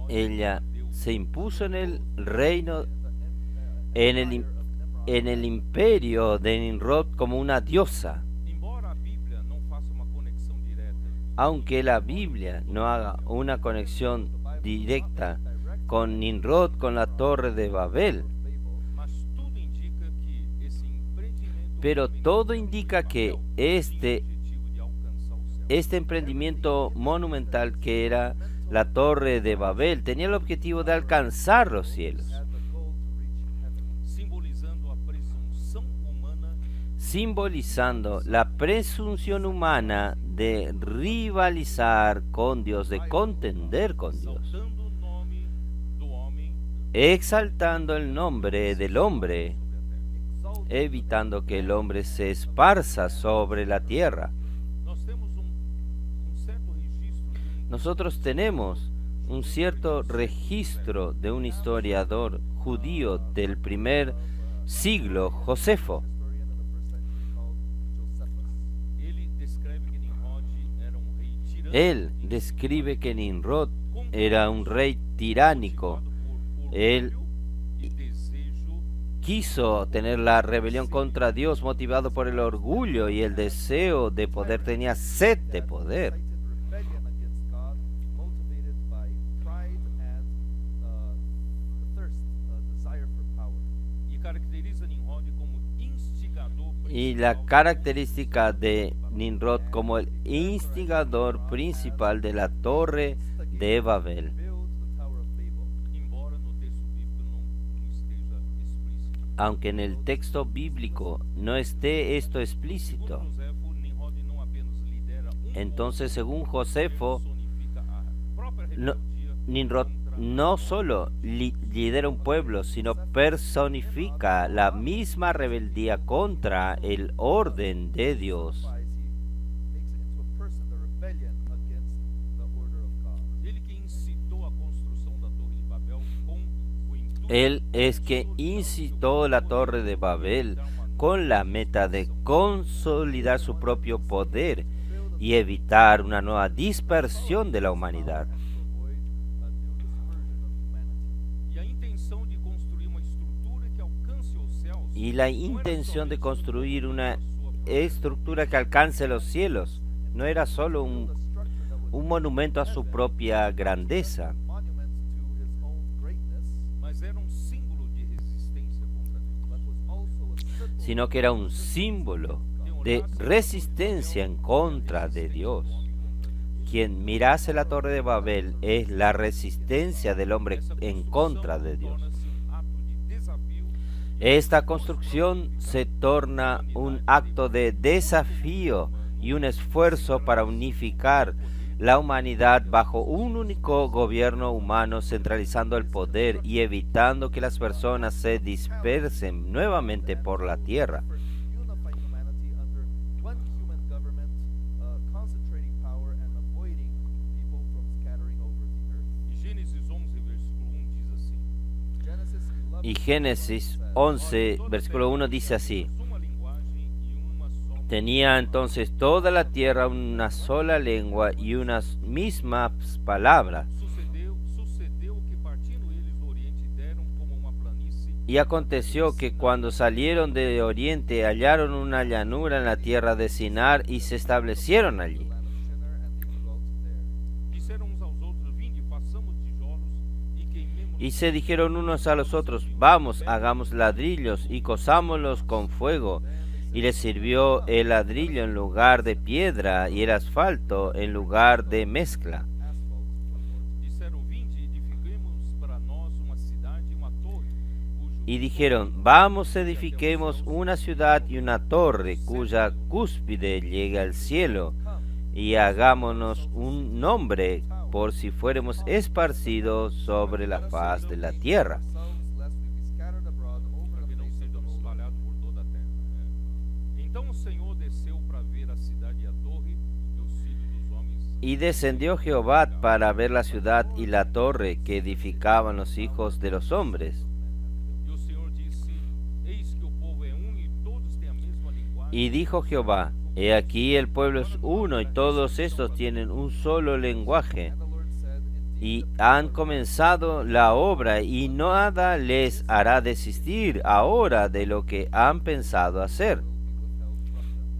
Ella se impuso en el reino, en el imperio de Nimrod como una diosa. Aunque la Biblia no haga una conexión directa con Nimrod, con la Torre de Babel, pero todo indica que este emprendimiento monumental que era la Torre de Babel tenía el objetivo de alcanzar los cielos, simbolizando la presunción humana de rivalizar con Dios, de contender con Dios, exaltando el nombre del hombre, evitando que el hombre se esparza sobre la tierra. Nosotros tenemos un cierto registro de un historiador judío del primer siglo, Josefo. Él describe que Nimrod era un rey tiránico. Él quiso tener la rebelión contra Dios motivado por el orgullo y el deseo de poder, tenía sed de poder. Y la característica de Nimrod como el instigador principal de la Torre de Babel. Aunque en el texto bíblico no esté esto explícito, entonces según Josefo, Nimrod no solo lidera un pueblo, sino personifica la misma rebeldía contra el orden de Dios. Él es que incitó la Torre de Babel con la meta de consolidar su propio poder y evitar una nueva dispersión de la humanidad. Y la intención de construir una estructura que alcance los cielos no era solo un monumento a su propia grandeza, sino que era un símbolo de resistencia en contra de Dios. Quien mirase la Torre de Babel es la resistencia del hombre en contra de Dios. Esta construcción se torna un acto de desafío y un esfuerzo para unificar la humanidad bajo un único gobierno humano, centralizando el poder y evitando que las personas se dispersen nuevamente por la tierra. Y Génesis 11, versículo 1 dice así: tenía entonces toda la tierra una sola lengua y unas mismas palabras. Y aconteció que cuando salieron de oriente hallaron una llanura en la tierra de Sinar y se establecieron allí. Y se dijeron unos a los otros: vamos, hagamos ladrillos y cosámoslos con fuego. y les sirvió el ladrillo en lugar de piedra y el asfalto en lugar de mezcla. Disseram: Vinde, edifiquemos para nós uma cidade e uma torre, Y dijeron, vamos, edifiquemos una ciudad y una torre cuya cúspide llegue al cielo, y hagámonos un nombre por si fuéramos esparcidos sobre la faz de la tierra. para que não sejamos espalhados por toda a terra. Então o Senhor desceu para ver a cidade e a torre, e os filhos dos homens. Y descendió Jehová para ver la ciudad y la torre que edificaban los hijos de los hombres. E o Senhor disse: Eis que o povo é e todos têm a mesma linguagem. Y dijo Jehová, he aquí el pueblo es uno y todos estos tienen un solo lenguaje. Y han comenzado la obra y nada les hará desistir ahora de lo que han pensado hacer.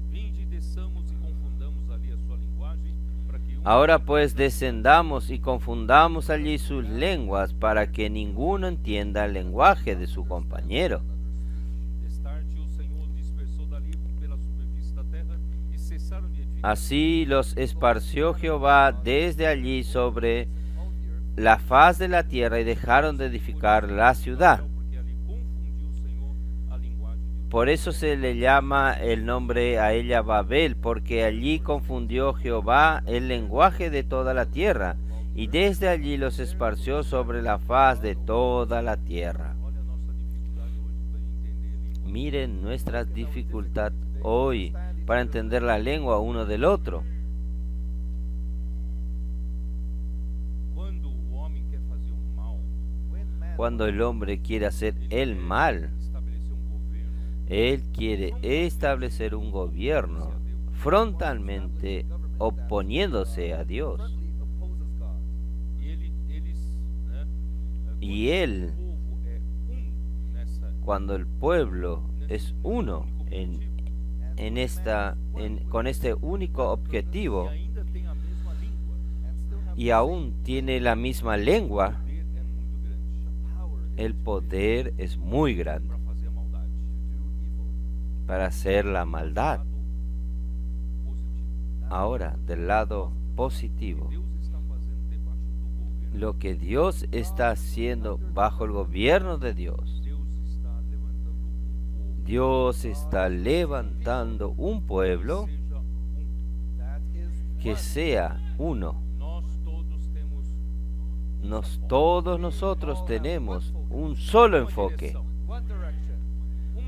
Vinde e desçamos e confundamos ali a sua linguagem, para que Ahora pues descendamos y confundamos allí sus lenguas para que ninguno entienda el lenguaje de su compañero. Destarte o Senhor dispersou dali pela superfície da terra, e cessaram de edificar. Así los esparció Jehová desde allí sobre la faz de la tierra y dejaron de edificar la ciudad. Porque ali confundiu o Senhor a linguagem de Por eso se le llama el nombre a ella Babel, porque allí confundió Jehová el lenguaje de toda la tierra, y desde allí los esparció sobre la faz de toda la tierra. Olha a nossa dificuldade hoje para entender a língua. Miren nuestra dificultad hoy para entender la lengua uno del otro. Quando o homem quer fazer o mal, Cuando el hombre quiere hacer el mal, estabelecer governo él quiere establecer un gobierno frontalmente oponiéndose a Dios. Y él, povo é nessa cuando el pueblo es uno con este único objetivo e ainda tem a mesma língua, y aún tiene la misma lengua, o poder é muito grande el poder es muy grande para fazer a maldade. para hacer la maldad. Positivo. Ahora, del lado positivo, Deus está fazendo debaixo do governo. lo que Dios está haciendo bajo el gobierno de Dios, Deus está levantando um povo Dios está levantando un pueblo seja que sea uno. Todos nosotros tenemos un solo enfoque,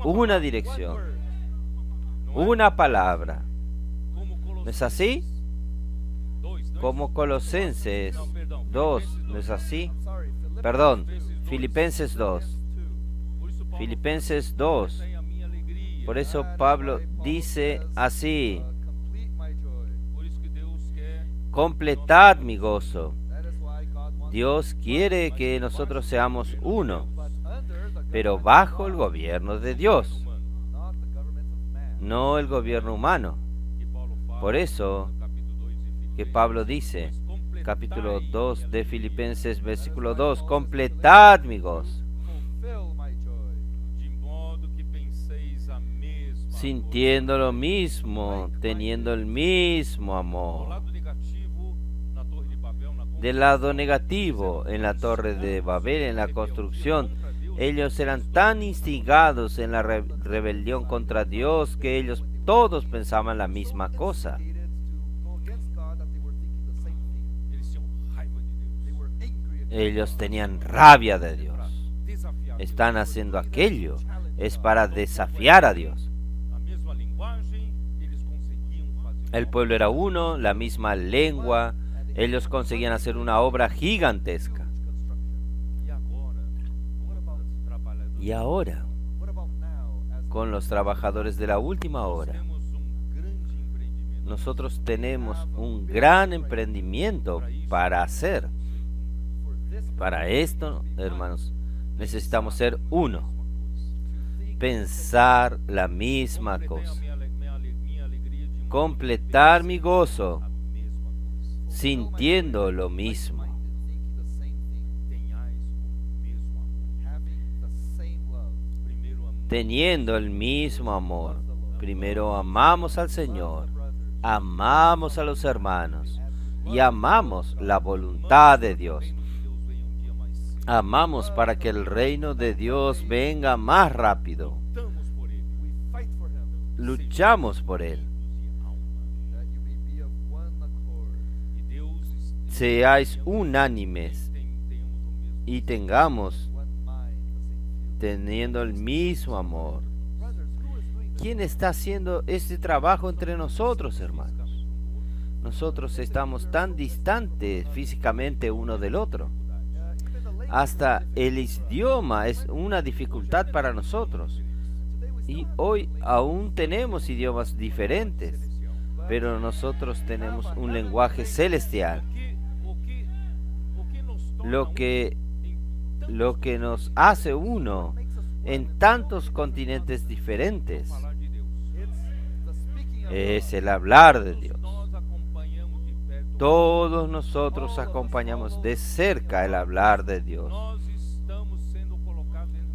una dirección, una palabra. ¿No es así? Como Colosenses 2, ¿no es así? Perdón, Filipenses 2. Filipenses 2. Por eso Pablo dice así: completad mi gozo. Dios quiere que nosotros seamos uno, pero bajo el gobierno de Dios, no el gobierno humano. Por eso que Pablo dice, capítulo 2 de Filipenses, versículo 2, completad mi gozo, sintiendo lo mismo, teniendo el mismo amor. Del lado negativo, en la torre de Babel, en la construcción, ellos eran tan instigados en la rebelión contra Dios que ellos todos pensaban la misma cosa. Ellos tenían rabia de Dios. Están haciendo aquello. Es para desafiar a Dios. El pueblo era uno, la misma lengua. Ellos conseguían hacer una obra gigantesca. Y ahora, con los trabajadores de la última hora, nosotros tenemos un gran emprendimiento para hacer. Para esto, hermanos, necesitamos ser uno, pensar la misma cosa, completar mi gozo, sintiendo lo mismo, teniendo el mismo amor. Primero amamos al Señor, amamos a los hermanos y amamos la voluntad de Dios. Amamos para que el reino de Dios venga más rápido. Luchamos por Él. Seáis unánimes y tengamos teniendo el mismo amor. ¿Quién está haciendo este trabajo entre nosotros, hermanos? Nosotros estamos tan distantes físicamente uno del otro. Hasta el idioma es una dificultad para nosotros. Y hoy aún tenemos idiomas diferentes, pero nosotros tenemos un lenguaje celestial. Lo que nos hace uno en tantos continentes diferentes es el hablar de Dios. Todos nosotros acompañamos de cerca el hablar de Dios.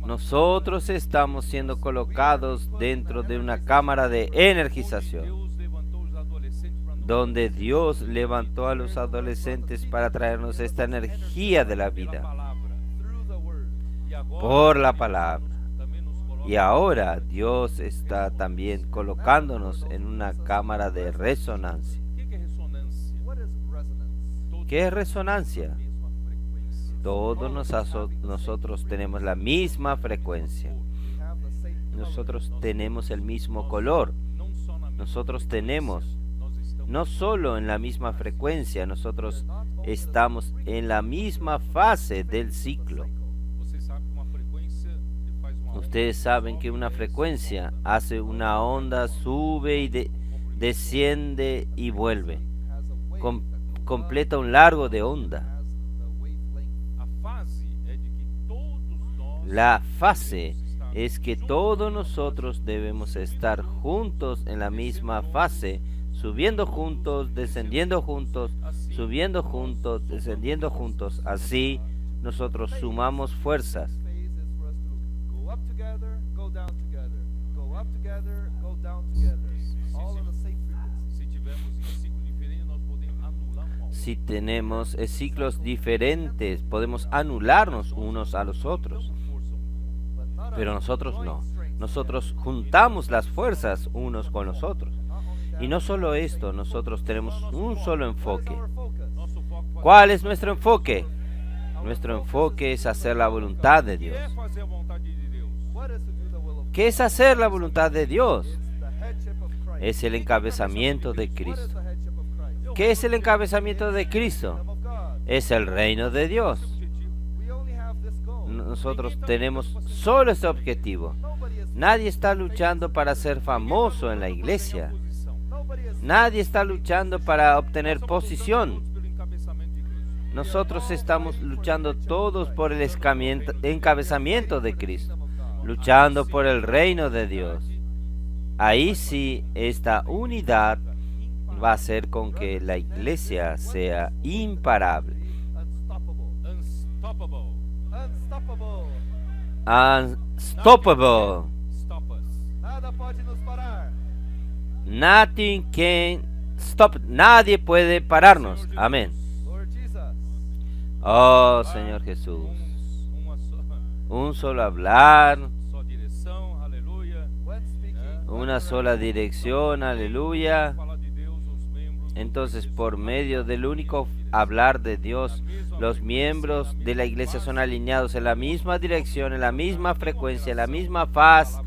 Nosotros estamos siendo colocados dentro de una cámara de energización, donde Dios levantó a los adolescentes para traernos esta energía de la vida por la palabra. Y ahora Dios está también colocándonos en una cámara de resonancia. ¿Qué es resonancia? Todos nosotros tenemos la misma frecuencia. Nosotros tenemos el mismo color. Nosotros tenemos no solo en la misma frecuencia, nosotros estamos en la misma fase del ciclo. Ustedes saben que una frecuencia hace una onda, sube y desciende y vuelve. Completa un largo de onda. La fase es que todos nosotros debemos estar juntos en la misma fase, subiendo juntos, descendiendo juntos, subiendo juntos, descendiendo juntos. Así nosotros sumamos fuerzas. Si tenemos ciclos diferentes, podemos anularnos unos a los otros. Pero nosotros no. Nosotros juntamos las fuerzas unos con los otros. Y no solo esto, nosotros tenemos un solo enfoque. ¿Cuál es nuestro enfoque? Nuestro enfoque es hacer la voluntad de Dios. ¿Qué es hacer la voluntad de Dios? Es el encabezamiento de Cristo. ¿Qué es el encabezamiento de Cristo? Es el reino de Dios. Nosotros tenemos solo este objetivo. Nadie está luchando para ser famoso en la iglesia. Nadie está luchando para obtener posición. Nosotros estamos luchando todos por el encabezamiento de Cristo, luchando por el reino de Dios. Ahí sí, esta unidad va a hacer con que la iglesia sea imparable. Unstoppable. Nothing can stop. Nadie puede pararnos. Amén. Oh Señor Jesús. Un solo hablar. Una sola dirección. Aleluya. Entonces, por medio del único hablar de Dios, los miembros de la iglesia son alineados en la misma dirección, en la misma frecuencia, en la misma faz,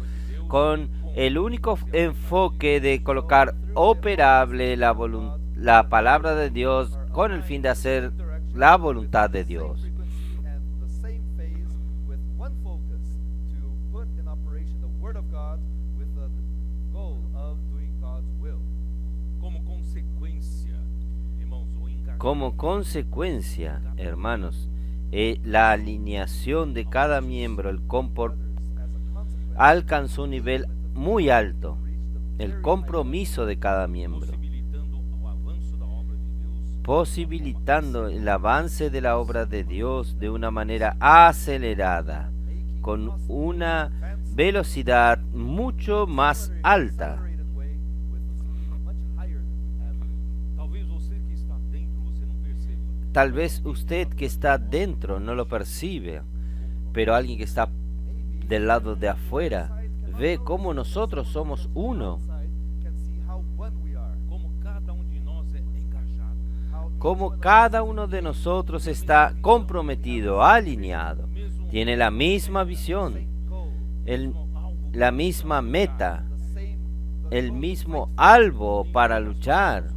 con el único enfoque de colocar operable la palabra de Dios con el fin de hacer la voluntad de Dios. Como consecuencia, hermanos, la alineación de cada miembro, el alcanzó un nivel muy alto. El compromiso de cada miembro, posibilitando el avance de la obra de Dios de una manera acelerada, con una velocidad mucho más alta. Tal vez usted que está dentro no lo percibe, pero alguien que está del lado de afuera ve cómo nosotros somos uno, cómo cada uno de nosotros está comprometido, alineado, tiene la misma visión, la misma meta, el mismo albo para luchar.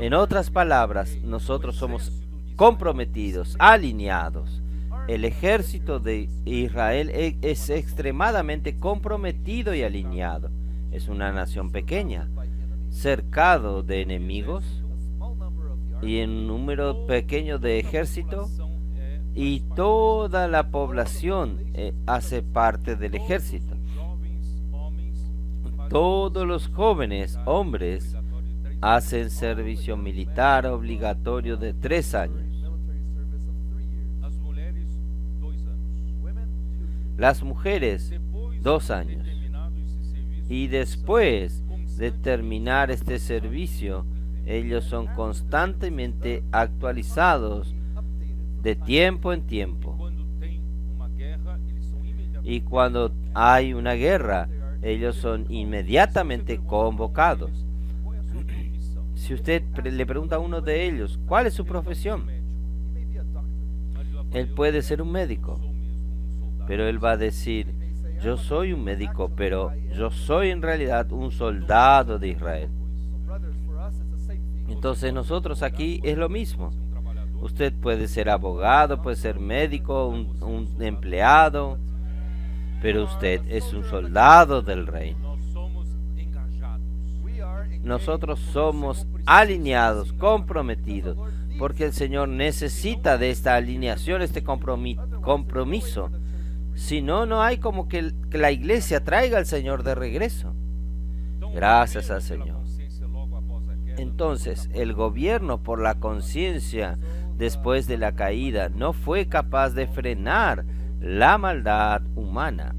En otras palabras, nosotros somos comprometidos, alineados. El ejército de Israel es extremadamente comprometido y alineado. Es una nación pequeña, cercado de enemigos y en un número pequeño de ejército, y toda la población hace parte del ejército. Todos los jóvenes hombres hacen servicio militar obligatorio de 3 años. Las mujeres 2 años. Y después de terminar este servicio, ellos son constantemente actualizados de tiempo en tiempo. Y cuando hay una guerra, ellos son inmediatamente convocados. Si usted le pregunta a uno de ellos, ¿cuál es su profesión? Él puede ser un médico, pero él va a decir, yo soy un médico, pero yo soy en realidad un soldado de Israel. Entonces nosotros aquí es lo mismo. Usted puede ser abogado, puede ser médico, un empleado, pero usted es un soldado del reino. Nosotros somos alineados, comprometidos, porque el Señor necesita de esta alineación, este compromiso. Si no, no hay como que la iglesia traiga al Señor de regreso. Gracias al Señor. Entonces, el gobierno por la conciencia después de la caída no fue capaz de frenar la maldad humana.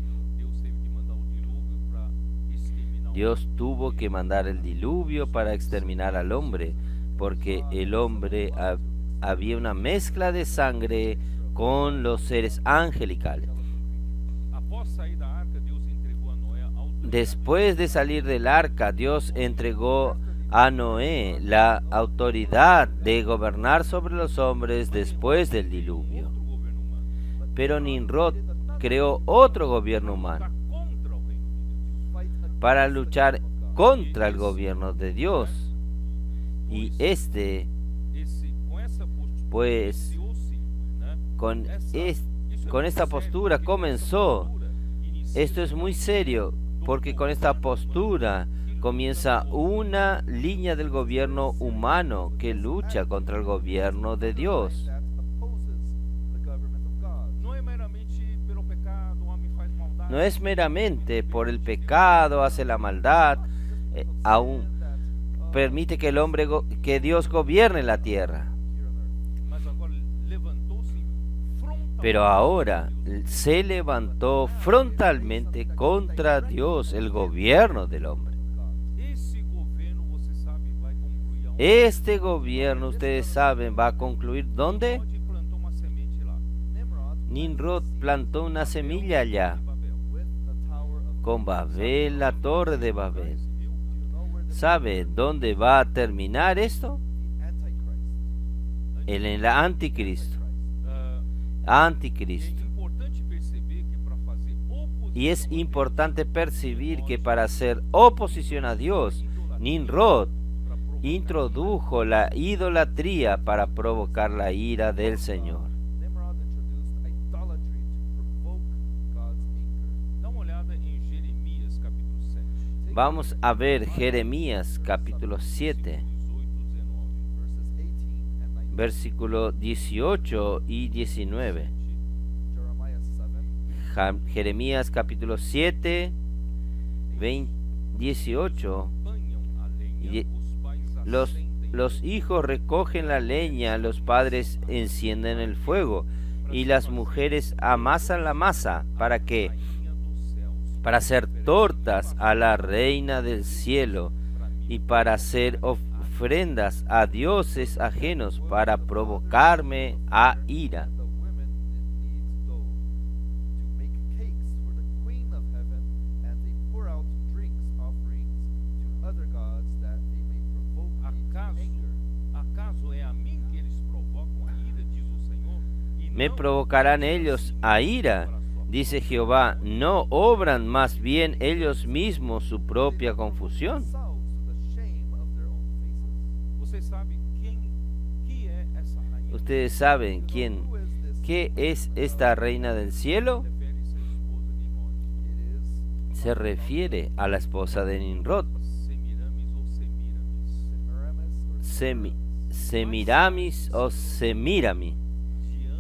Dios tuvo que mandar el diluvio para exterminar al hombre, porque el hombre había una mezcla de sangre con los seres angelicales. Después de salir del arca, Dios entregó a Noé la autoridad de gobernar sobre los hombres después del diluvio. Pero Nimrod creó otro gobierno humano para luchar contra el gobierno de Dios. Y pues, con esta postura comenzó. Esto es muy serio, porque con esta postura comienza una línea del gobierno humano que lucha contra el gobierno de Dios. No es meramente por el pecado, hace la maldad, aún permite que Dios gobierne la tierra. Pero ahora se levantó frontalmente contra Dios, el gobierno del hombre. Este gobierno, ustedes saben, va a concluir ¿dónde? Nimrod plantó una semilla allá, con Babel, la torre de Babel. ¿Sabe dónde va a terminar esto? En el anticristo. Y es importante percibir que para hacer oposición a Dios, Nimrod introdujo la idolatría para provocar la ira del Señor. Vamos a ver Jeremías capítulo 7, versículo 18 y 19. Jeremías capítulo 7, 18. Los hijos recogen la leña, los padres encienden el fuego, y las mujeres amasan la masa. ¿Para qué? Para hacer tortas a la reina del cielo y para hacer ofrendas a dioses ajenos, para provocarme a ira. And the women knead dough to make cakes for the queen of heaven, and they pour out drinks offerings to other gods that they may provoke me to anger. Acaso é a mim que eles provocam a ira, diz o Senhor? E Me não provocarán ellos a ira, para a sua dice Jehová. ¿No obran más bien ellos mismos su propia confusión? Themselves to the shame of their own faces. Você sabe que é essa rainha? Ustedes saben quién, Who is this? qué es esta reina del cielo. Refere-se à esposa de Nimrod. It is Se refiere a la esposa de Nimrod, Semiramis ou Semiramis. Semiramis Semiramis o or Semírami,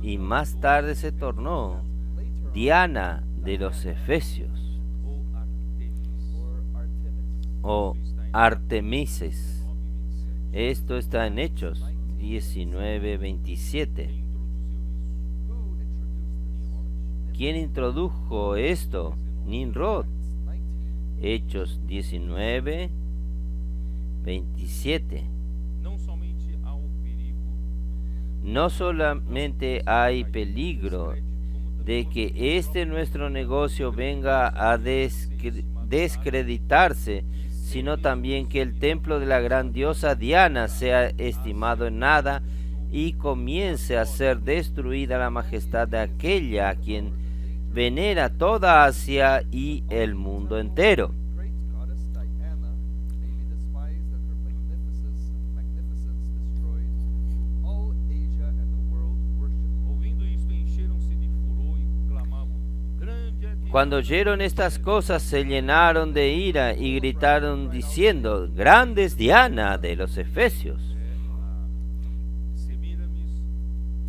y más tarde se tornó later Diana de los Efesios Ou Artemis. or Artemis. o Isso está em Artemises. 9:27. Esto está en Hechos 19:27. Quem introduziu isso? Who introduced this? ¿Quién introdujo esto? Nimrod. Acts 19. Hechos 19:27. Não somente há o perigo No solamente hay peligro de que este nuestro negocio venga a descreditarse, sino también que el templo de la gran diosa Diana sea estimado en nada y comience a ser destruida la majestad de aquella a quien venera toda Asia y el mundo entero. Great goddess Diana may be despised and her magnificence destroyed, whom all Asia and the world worship. Ouvindo isto, encheram-se de furor e clamavam: Grande é Deus. Cuando oyeron estas cosas se llenaron de ira y gritaron diciendo: Grande es Diana de los Efesios. Semiramis,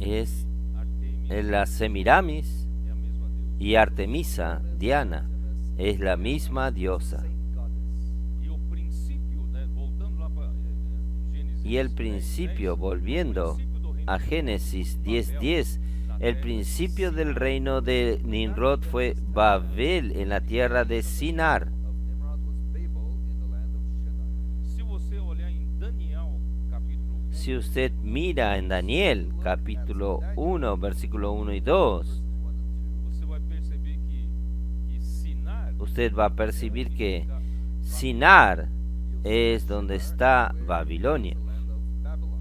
Es Artemis la Semiramis é a mesma deusa. y Artemisa, Diana, es la misma diosa. Saint goddess. E o princípio, né, voltando lá para Gênesis. Y el principio, 10, volviendo o princípio do reino a de Génesis Babel, 10:10, na el terra principio de del Sinar. reino de Nimrod fue Babel en la tierra de Sinar. Of Nimrod was Babel in the land of Shinar. Se você olhar em Daniel, capítulo 1, Si usted mira en Daniel, capítulo 1, versículo 1 y 2, Verses 1 and 2. você vai perceber que Sinar usted va a percibir que Sinar es donde está Babilonia. The land of Babylon.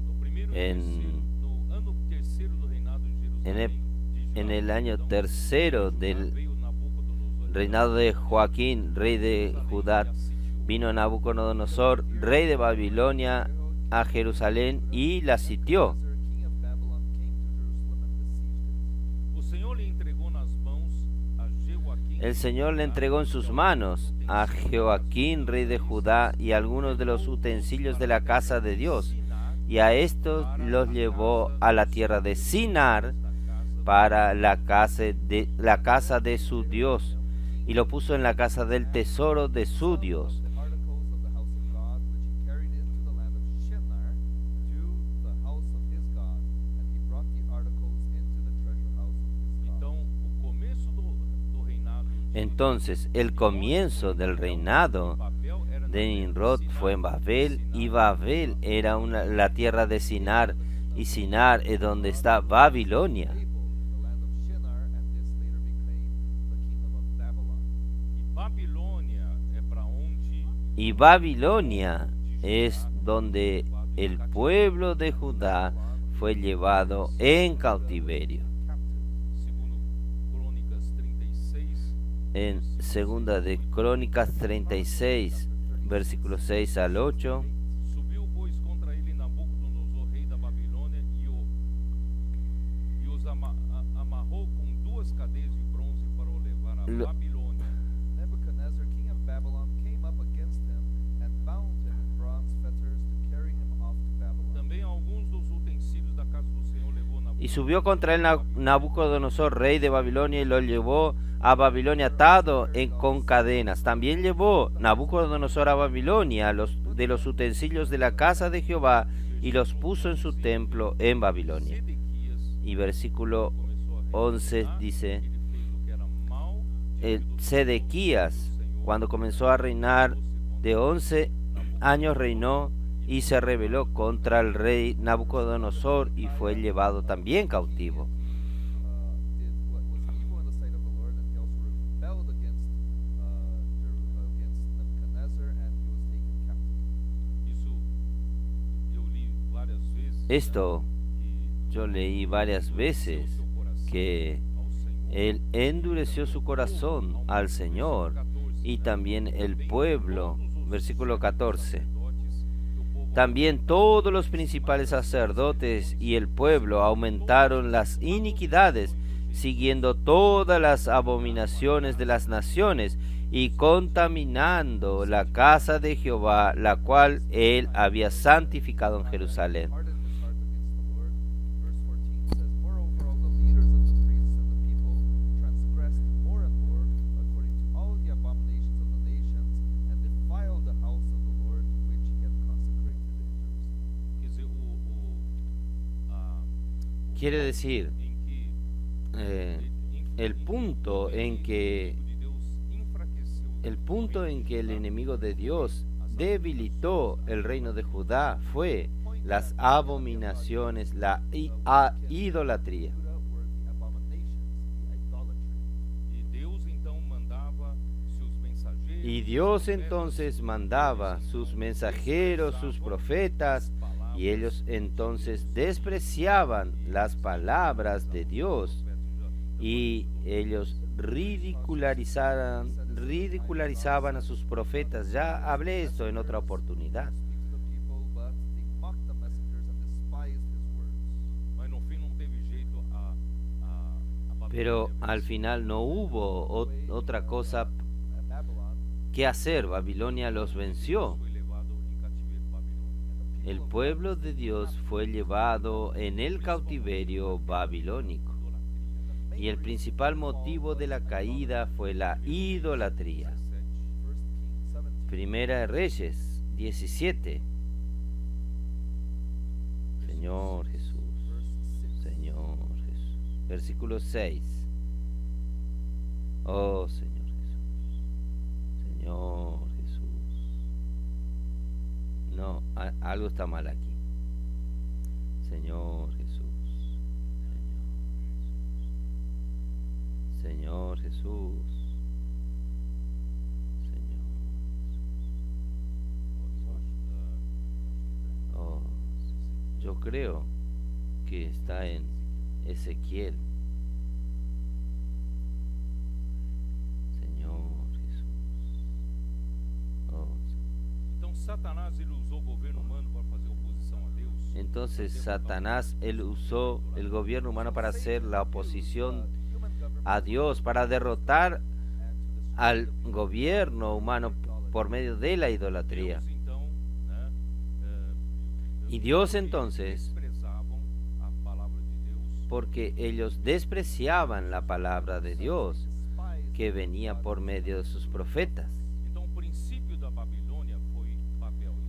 no primeiro no ano terceiro do reinado de Jerusalém, En el año tercero del veio Nabucodonosor, reinado de Joaquín, rey de Judá, vino Nabucodonosor, rey de Babilonia, a Jerusalén y la sitió. Nebuchadnezzar, king of Babylon, came to Jerusalem and besieged it. O Senhor lhe entregou nas mãos a Jeoaquim, El Señor le entregó en sus manos a Joaquín, rey de Judá, y algunos de los utensilios de la casa de Dios, y a estos los llevó a la tierra de Sinar para la casa de su Dios, y lo puso en la casa del tesoro de su Dios. The articles of the house of God, which he carried into the land of Shinar to the house of his God, and he brought the articles into the treasure house of his God. Então, o começo do reinado de Entonces, el comienzo del reinado Babel era de Nimrod fue en Babel, y Babel era la tierra de Sinar, y Sinar es donde está Babilonia. Babel in the land of Shinar, and this later became the kingdom of Babylon. E Babilônia é para onde Y Babilonia es donde el pueblo de Judá fue llevado en cautiverio. segundo Crônicas 36, En segunda de Crónicas 36, versículos 6 al 8. subiu, pois, contra ele Nabucodonosor, rei da Babilônia, e os amarrou com duas cadeias de bronze para o levar a Lo- Babilônia. Nebuchadnezzar, king of Babylon, came up against him and bound him in bronze fetters to carry him off to Babylon. Também alguns dos utensílios da casa do Senhor levou Y subió contra él Nabucodonosor, rey de Babilonia, y lo llevó a Babilonia atado con cadenas. También llevó Nabucodonosor a Babilonia los de los utensilios de la casa de Jehová y los puso en su templo en Babilonia. Y versículo 11 dice, Sedequías, cuando comenzó a reinar, de 11 años reinó y se rebeló contra el rey Nabucodonosor y fue llevado también cautivo. Esto yo leí varias veces, que él endureció su corazón al Señor y también el pueblo. Versículo 14. También todos los principales sacerdotes y el pueblo aumentaron las iniquidades, siguiendo todas las abominaciones de las naciones y contaminando la casa de Jehová, la cual él había santificado en Jerusalén. Quiere decir, el punto en que el enemigo de Dios debilitó el reino de Judá fue las abominaciones, la idolatría. Y Dios entonces mandaba sus mensajeros, sus profetas, y ellos entonces despreciaban las palabras de Dios y ellos ridicularizaban a sus profetas. Ya hablé esto en otra oportunidad. Pero al final no hubo otra cosa que hacer. Babilonia los venció. El pueblo de Dios fue llevado en el cautiverio babilónico. Y el principal motivo de la caída fue la idolatría. Primera de Reyes 17. Señor Jesús, Señor Jesús. Versículo 6. Oh Señor Jesús, Señor Jesús. No, algo está mal aquí. Señor Jesús, Señor Jesús, Señor Jesús. Oh, yo creo que está en Ezequiel. Señor Jesús. Oh, Satanás ele usou o governo humano para fazer oposição a Deus. Entonces Satanás él usó el gobierno humano para hacer la oposición a Dios, para derrotar al gobierno humano por medio de la idolatría. Y Dios entonces, porque ellos despreciaban la palabra de Dios que venía por medio de sus profetas.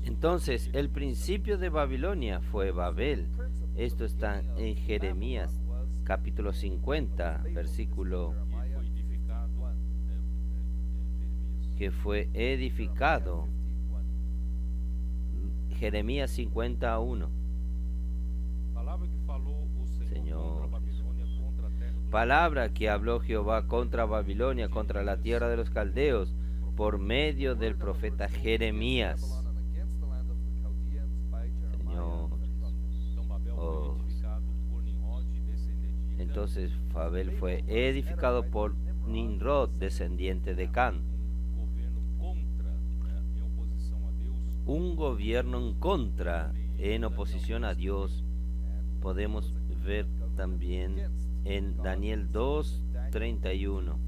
Entonces, el principio de Babilonia fue Babel. Esto está en Jeremías, capítulo 50, versículo que fue edificado. Jeremías 51. Señor, palabra que habló Jehová contra Babilonia, contra la tierra de los caldeos, por medio del profeta Jeremías. Oh. Entonces Babel fue edificado por Nimrod, descendiente de Can. Un gobierno en contra, en oposición a Dios. Podemos ver también en Daniel 2:31.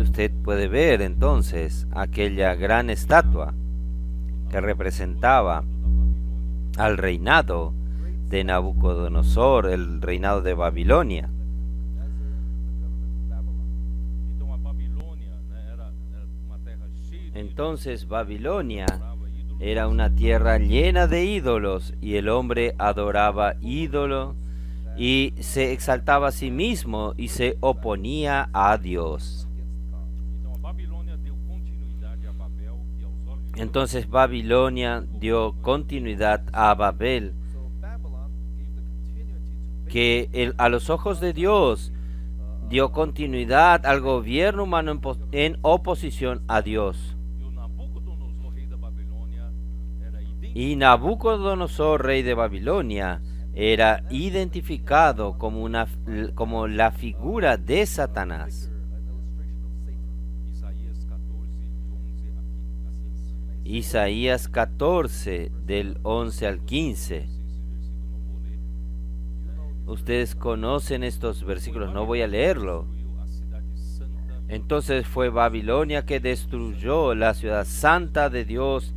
Usted puede ver entonces aquella gran estatua que representaba al reinado de Nabucodonosor, el reinado de Babilonia. Então a Babilônia, né, era uma terra cheia de Entonces Babilonia adorava ídolos. era una tierra llena de ídolos y el hombre adoraba ídolos y se exaltaba a sí mismo y se oponía a Dios. Então a Babilônia deu continuidade a Babel, que aos olhos de Entonces Babilonia dio continuidad a Babel, que a los ojos de Dios dio continuidad al gobierno humano en oposición a Dios. E o Nabucodonosor, rei da Babilônia, era Y Nabucodonosor, rey de Babilonia, era identificado como la figura de Satanás. Isaías 14, de 11 a 15. Isaías 14, del 11 al 15. Ustedes conocen estos versículos, no voy a leerlo. Destruiu a cidade santa Entonces fue Babilonia que destruyó la ciudad santa de Dios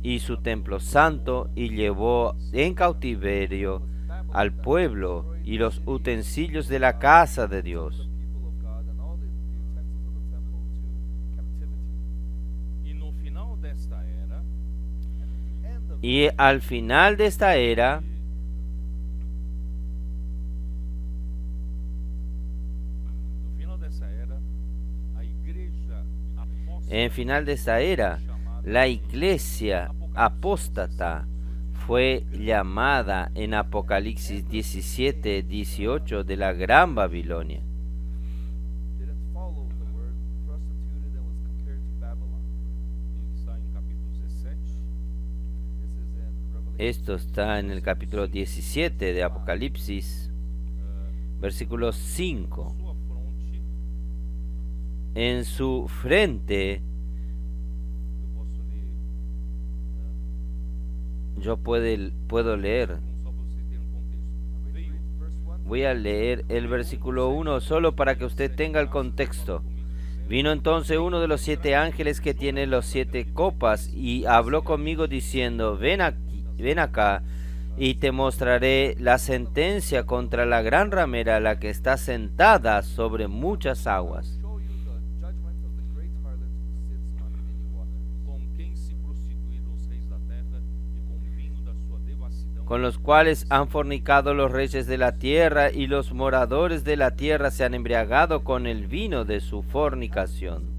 y su templo santo y llevó en cautiverio al pueblo y los utensilios de la casa de Dios. e no final desta era Y al final de esta era, a igreja en final de esta era, la iglesia apóstata fue llamada en Apocalipsis 17, 18 de la Gran Babilonia. está em capítulo 17, Esto está en el capítulo 17 de Apocalipsis, versículo 5. sua fronte, En su frente, eu posso ler yo puedo leer. só para você ter contexto. Veio Voy a leer el versículo 1 solo para que usted tenga el contexto. Vino entonces uno de los 7 ángeles que tiene los 7 copas y habló conmigo diciendo, ven acá y te mostraré la sentencia contra la gran ramera, la que está sentada sobre muchas aguas, com quem se prostituíram os reis da terra e com o vinho da sua devassidão. con los cuales han fornicado los reyes de la tierra y los moradores de la tierra se han embriagado con el vino de su fornicación.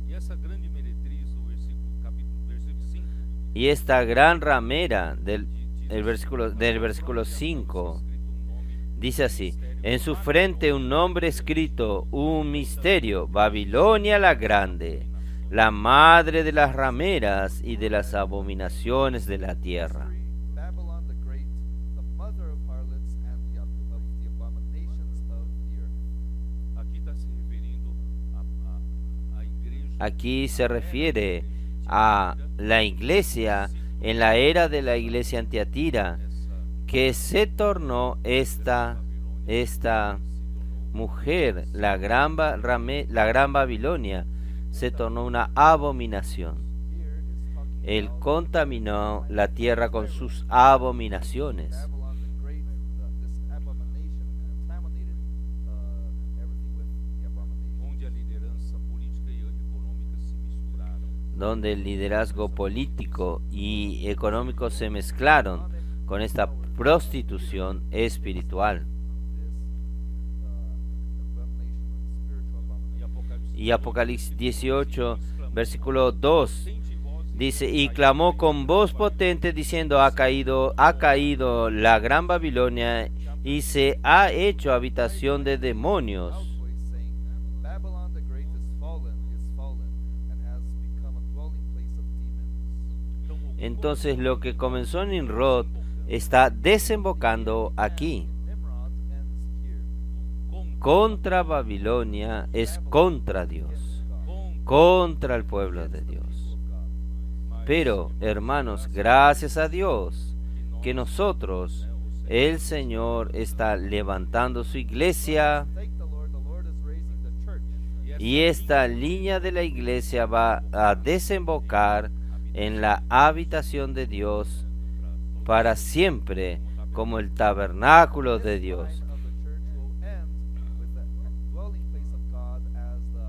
E essa grande meretriz do versículo 5 Y esta gran ramera del versículo 5 dice así, en su frente un nombre escrito, un misterio, Babilonia la grande, la madre de las rameras y de las abominaciones de la tierra. Babylon the Great, the mother of harlots and the abominations of the earth. aqui está se referindo à igreja Aquí se refiere a la iglesia en la era de la iglesia en Tiatira, que se tornó esta mujer, la gran Babilonia, se tornó una abominación. Él contaminó la tierra con sus abominaciones. Babylon the Great, this abomination contaminated everything with the abomination. onde a liderança política e econômica se misturaram. Donde el liderazgo político y económico se mezclaron con esta prostitución espiritual. Y Apocalipsis 18, versículo 2, dice, y clamó con voz potente diciendo, ha caído la gran Babilonia y se ha hecho habitación de demonios. Babylon the Great is fallen, and has become a dwelling place of demons. Entonces lo que comenzó en Nimrod está desembocando aquí. Nimrod ends here. Contra Babilonia es contra Dios, contra el pueblo de Dios. Pero, hermanos, gracias a Dios que nosotros, el Señor está levantando su iglesia Thank the Lord is raising the church. y esta línea de la iglesia va a desembocar en la habitación de Dios para siempre, como el tabernáculo de Dios. This line of the church will end with the dwelling place of God as the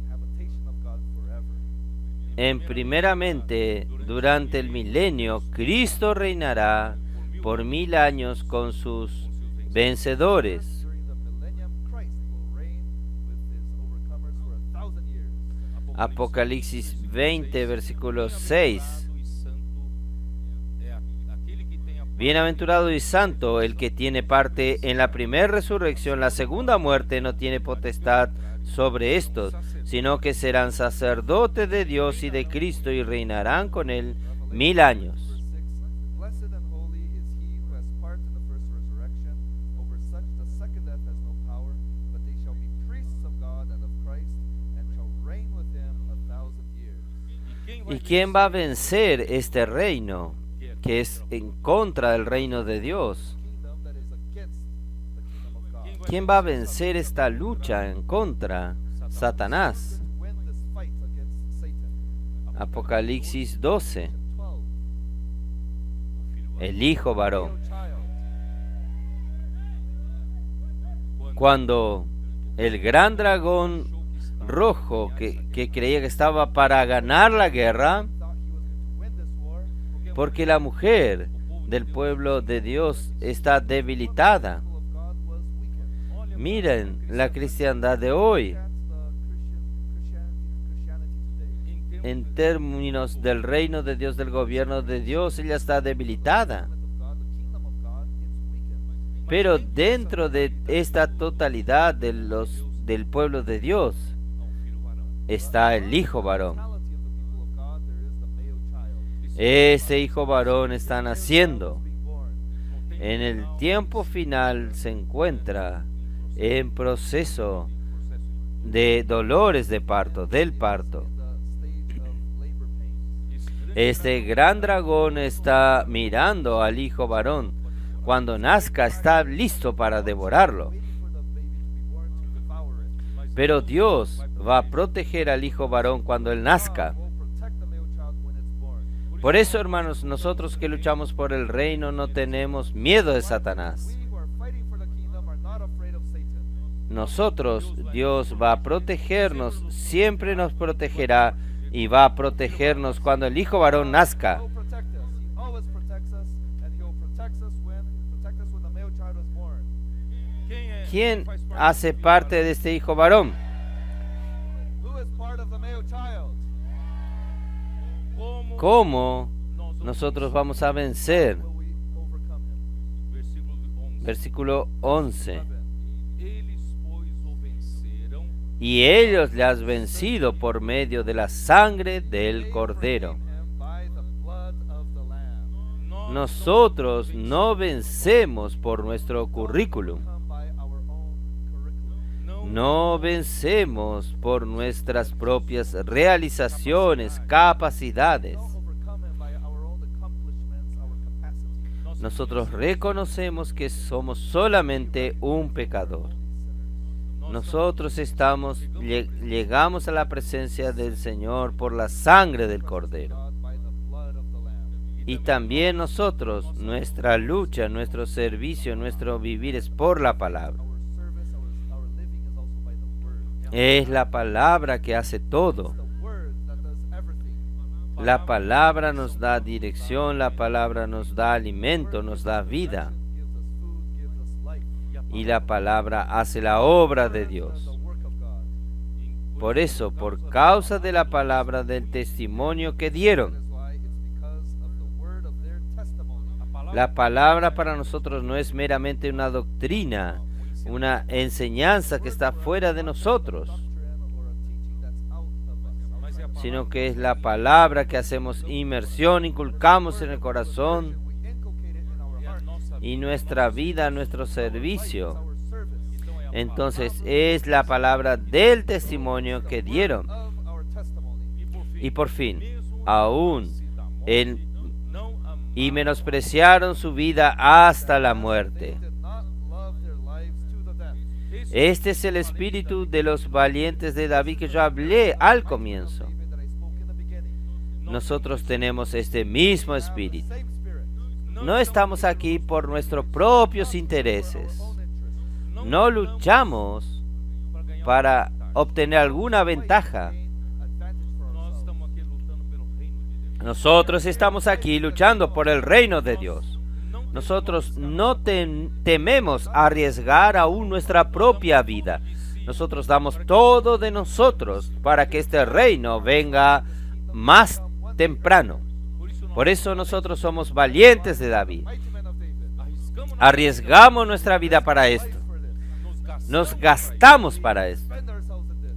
habitation of God forever. Primeramente, durante el milenio, Cristo reinará por 1000 años con sus vencedores. During the millennium, Christ will reign with his overcomers for 1,000 years. Apocalipsis 20, versículo 6. Bienaventurado y santo el que tiene parte en la primera resurrección. La segunda muerte no tiene potestad sobre estos, sino que serán sacerdotes de Dios y de Cristo y reinarán con él 1000 años. Verse 6, Blessed and holy is he who has part in the first resurrection. Over such the second death has no power, but they shall be priests of God and of Christ, and shall reign with him 1,000 years. ¿Y quién va a vencer este reino, que es en contra del reino de Dios? Kingdom that is against the kingdom of God. ¿Quién va a vencer esta lucha en contra? Satanás. Win this fight against Satan. Apocalipsis 12. 12. El hijo varón. Child. Cuando el gran dragón rojo que creía que estaba para ganar la guerra, Thought he was going to win this war. porque la mujer del pueblo de Dios está debilitada. People of God was weakened. Miren la cristiandad de hoy. That's the Christianity today. En términos del reino de Dios, del gobierno de Dios, ella está debilitada. The kingdom of God, it's weakened. Pero dentro de esta totalidad del pueblo de Dios está el hijo varón. Totality of the people of God, there is the male child. Ese hijo varón está naciendo. Being born. En el tiempo final se encuentra en proceso de dolores de parto, del parto. The stage of labor pains. Este gran dragón está mirando al hijo varón. Cuando nazca está listo para devorarlo. Waiting for the baby to be born to devour it. Pero Dios va a proteger al hijo varón cuando él nazca. God will protect the male child when it's born. Por eso, hermanos, nosotros que luchamos por el reino no tenemos miedo de Satanás. We who are fighting for the kingdom are not afraid of Satan. Nosotros, Dios va a protegernos, siempre nos protegerá y va a protegernos cuando el hijo varón nazca. He'll protect us. He always protects us, and he'll protect us when the male child is born. ¿Quién hace parte de este hijo varón? Who is part of the male child? ¿Cómo nosotros vamos a vencer? Will we overcome him? Versículo 11. Eles, pois, o venceram Y ellos le has vencido por medio de la sangre del cordero. Him by the blood of the Lamb. Nosotros no vencemos por nuestro currículum. Come by our own curriculum. No vencemos por nuestras propias realizaciones, capacidades. Don't overcome him by our own accomplishments, our capacity. Nosotros reconocemos que somos solamente un pecador. Nosotros llegamos a la presencia del Señor por la sangre del Cordero. God by the blood of the Lamb. Y también nosotros, nuestra lucha, nuestro servicio, nuestro vivir es por la palabra. Our service, our living is also by the word. Es la palabra que hace todo. The word that does everything. La palabra nos da dirección, la palabra nos da alimento, nos da vida. Gives us food, gives us life. Y la palabra hace la obra de Dios. The work of God. Por eso, por causa de la palabra del testimonio que dieron, That is why it's because of the word of their testimony. la palabra para nosotros no es meramente una doctrina, una enseñanza que está fuera de nosotros, Doctrine or a teaching that's out of us. sino que es la palabra que hacemos inmersión, inculcamos en el corazón We inculcate it in our heart. y nuestra vida, nuestro servicio. Our service. Entonces es la palabra del testimonio que dieron. Of our testimony. Y por fin, aún y menospreciaron su vida hasta la muerte. Did not love their lives to the death. Este es el espíritu de los valientes de David que yo hablé al comienzo. David that I spoke in the beginning. nosotros tenemos este mismo espíritu. Same spirit. No estamos aquí por nuestros propios intereses. No luchamos para obtener alguna ventaja. Nós estamos aqui lutando pelo reino de Deus. Nosotros estamos aquí luchando por el reino de Dios. Nosotros no tememos arriesgar aún nuestra propia vida. Nosotros damos todo de nosotros para que este reino venga más temprano. Por eso nosotros somos valientes de David. Mighty men of David. Arriesgamos nuestra vida para esto. For this. Nos gastamos para esto. Spend ourselves in this.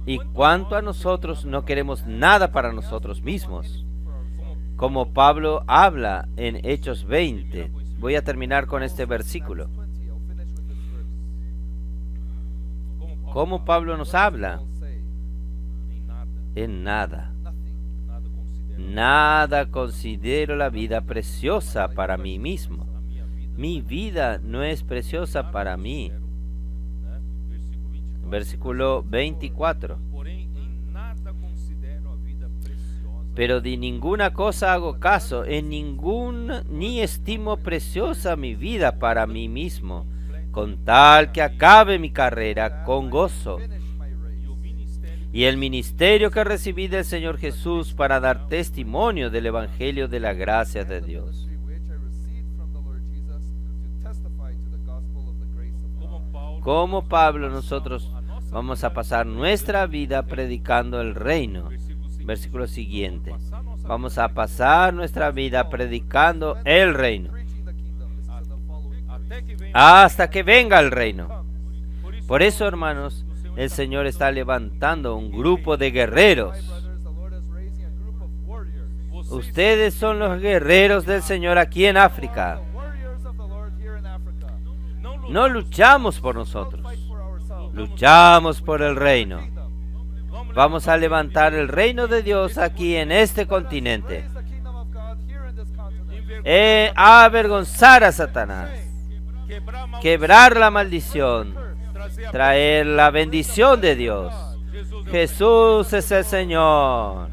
Y cuanto a nosotros, no queremos nada para nosotros mismos. Como Pablo habla en Hechos 20. Voy a terminar con este versículo. 20. I'll finish with this verse. Como Pablo nos habla Don't say Em nada, en nada. nothing. nada considero Nada considero la vida preciosa para mí mismo. a minha vida. Mi vida no es preciosa para mí. Né? Versículo 24. Porém, em nada considero a vida preciosa. Pero de ninguna cosa hago caso, ni estimo preciosa mi vida para mí mismo, con tal que acabe mi carrera con gozo Finish my race. E o ministério y el ministerio que recibí del Señor Jesús para dar testimonio del Evangelio de la gracia de Dios. Which I received from the Lord Jesus to testify to the gospel of the grace of God. Como Pablo, nosotros vamos a pasar nuestra vida predicando el reino. Versículo siguiente. Vamos a pasar nuestra vida predicando el reino Preaching the kingdom. This is in the following. até que venha hasta que venga el reino. Por eso, hermanos, el Señor está levantando un grupo de guerreros. Brothers, the Lord is raising a group of warriors. Ustedes son los guerreros del Señor aquí en África. The warriors of the Lord here in Africa. No luchamos por nosotros, Fight for ourselves. luchamos por el reino. Kingdom. Vamos a levantar el reino de Dios aquí en este continente. Raise the kingdom of God here in this continent. Avergonzar a Satanás, quebrar mal, quebrar la maldición, trazer a traer la bendición de Dios. Jesus Jesús es el Señor.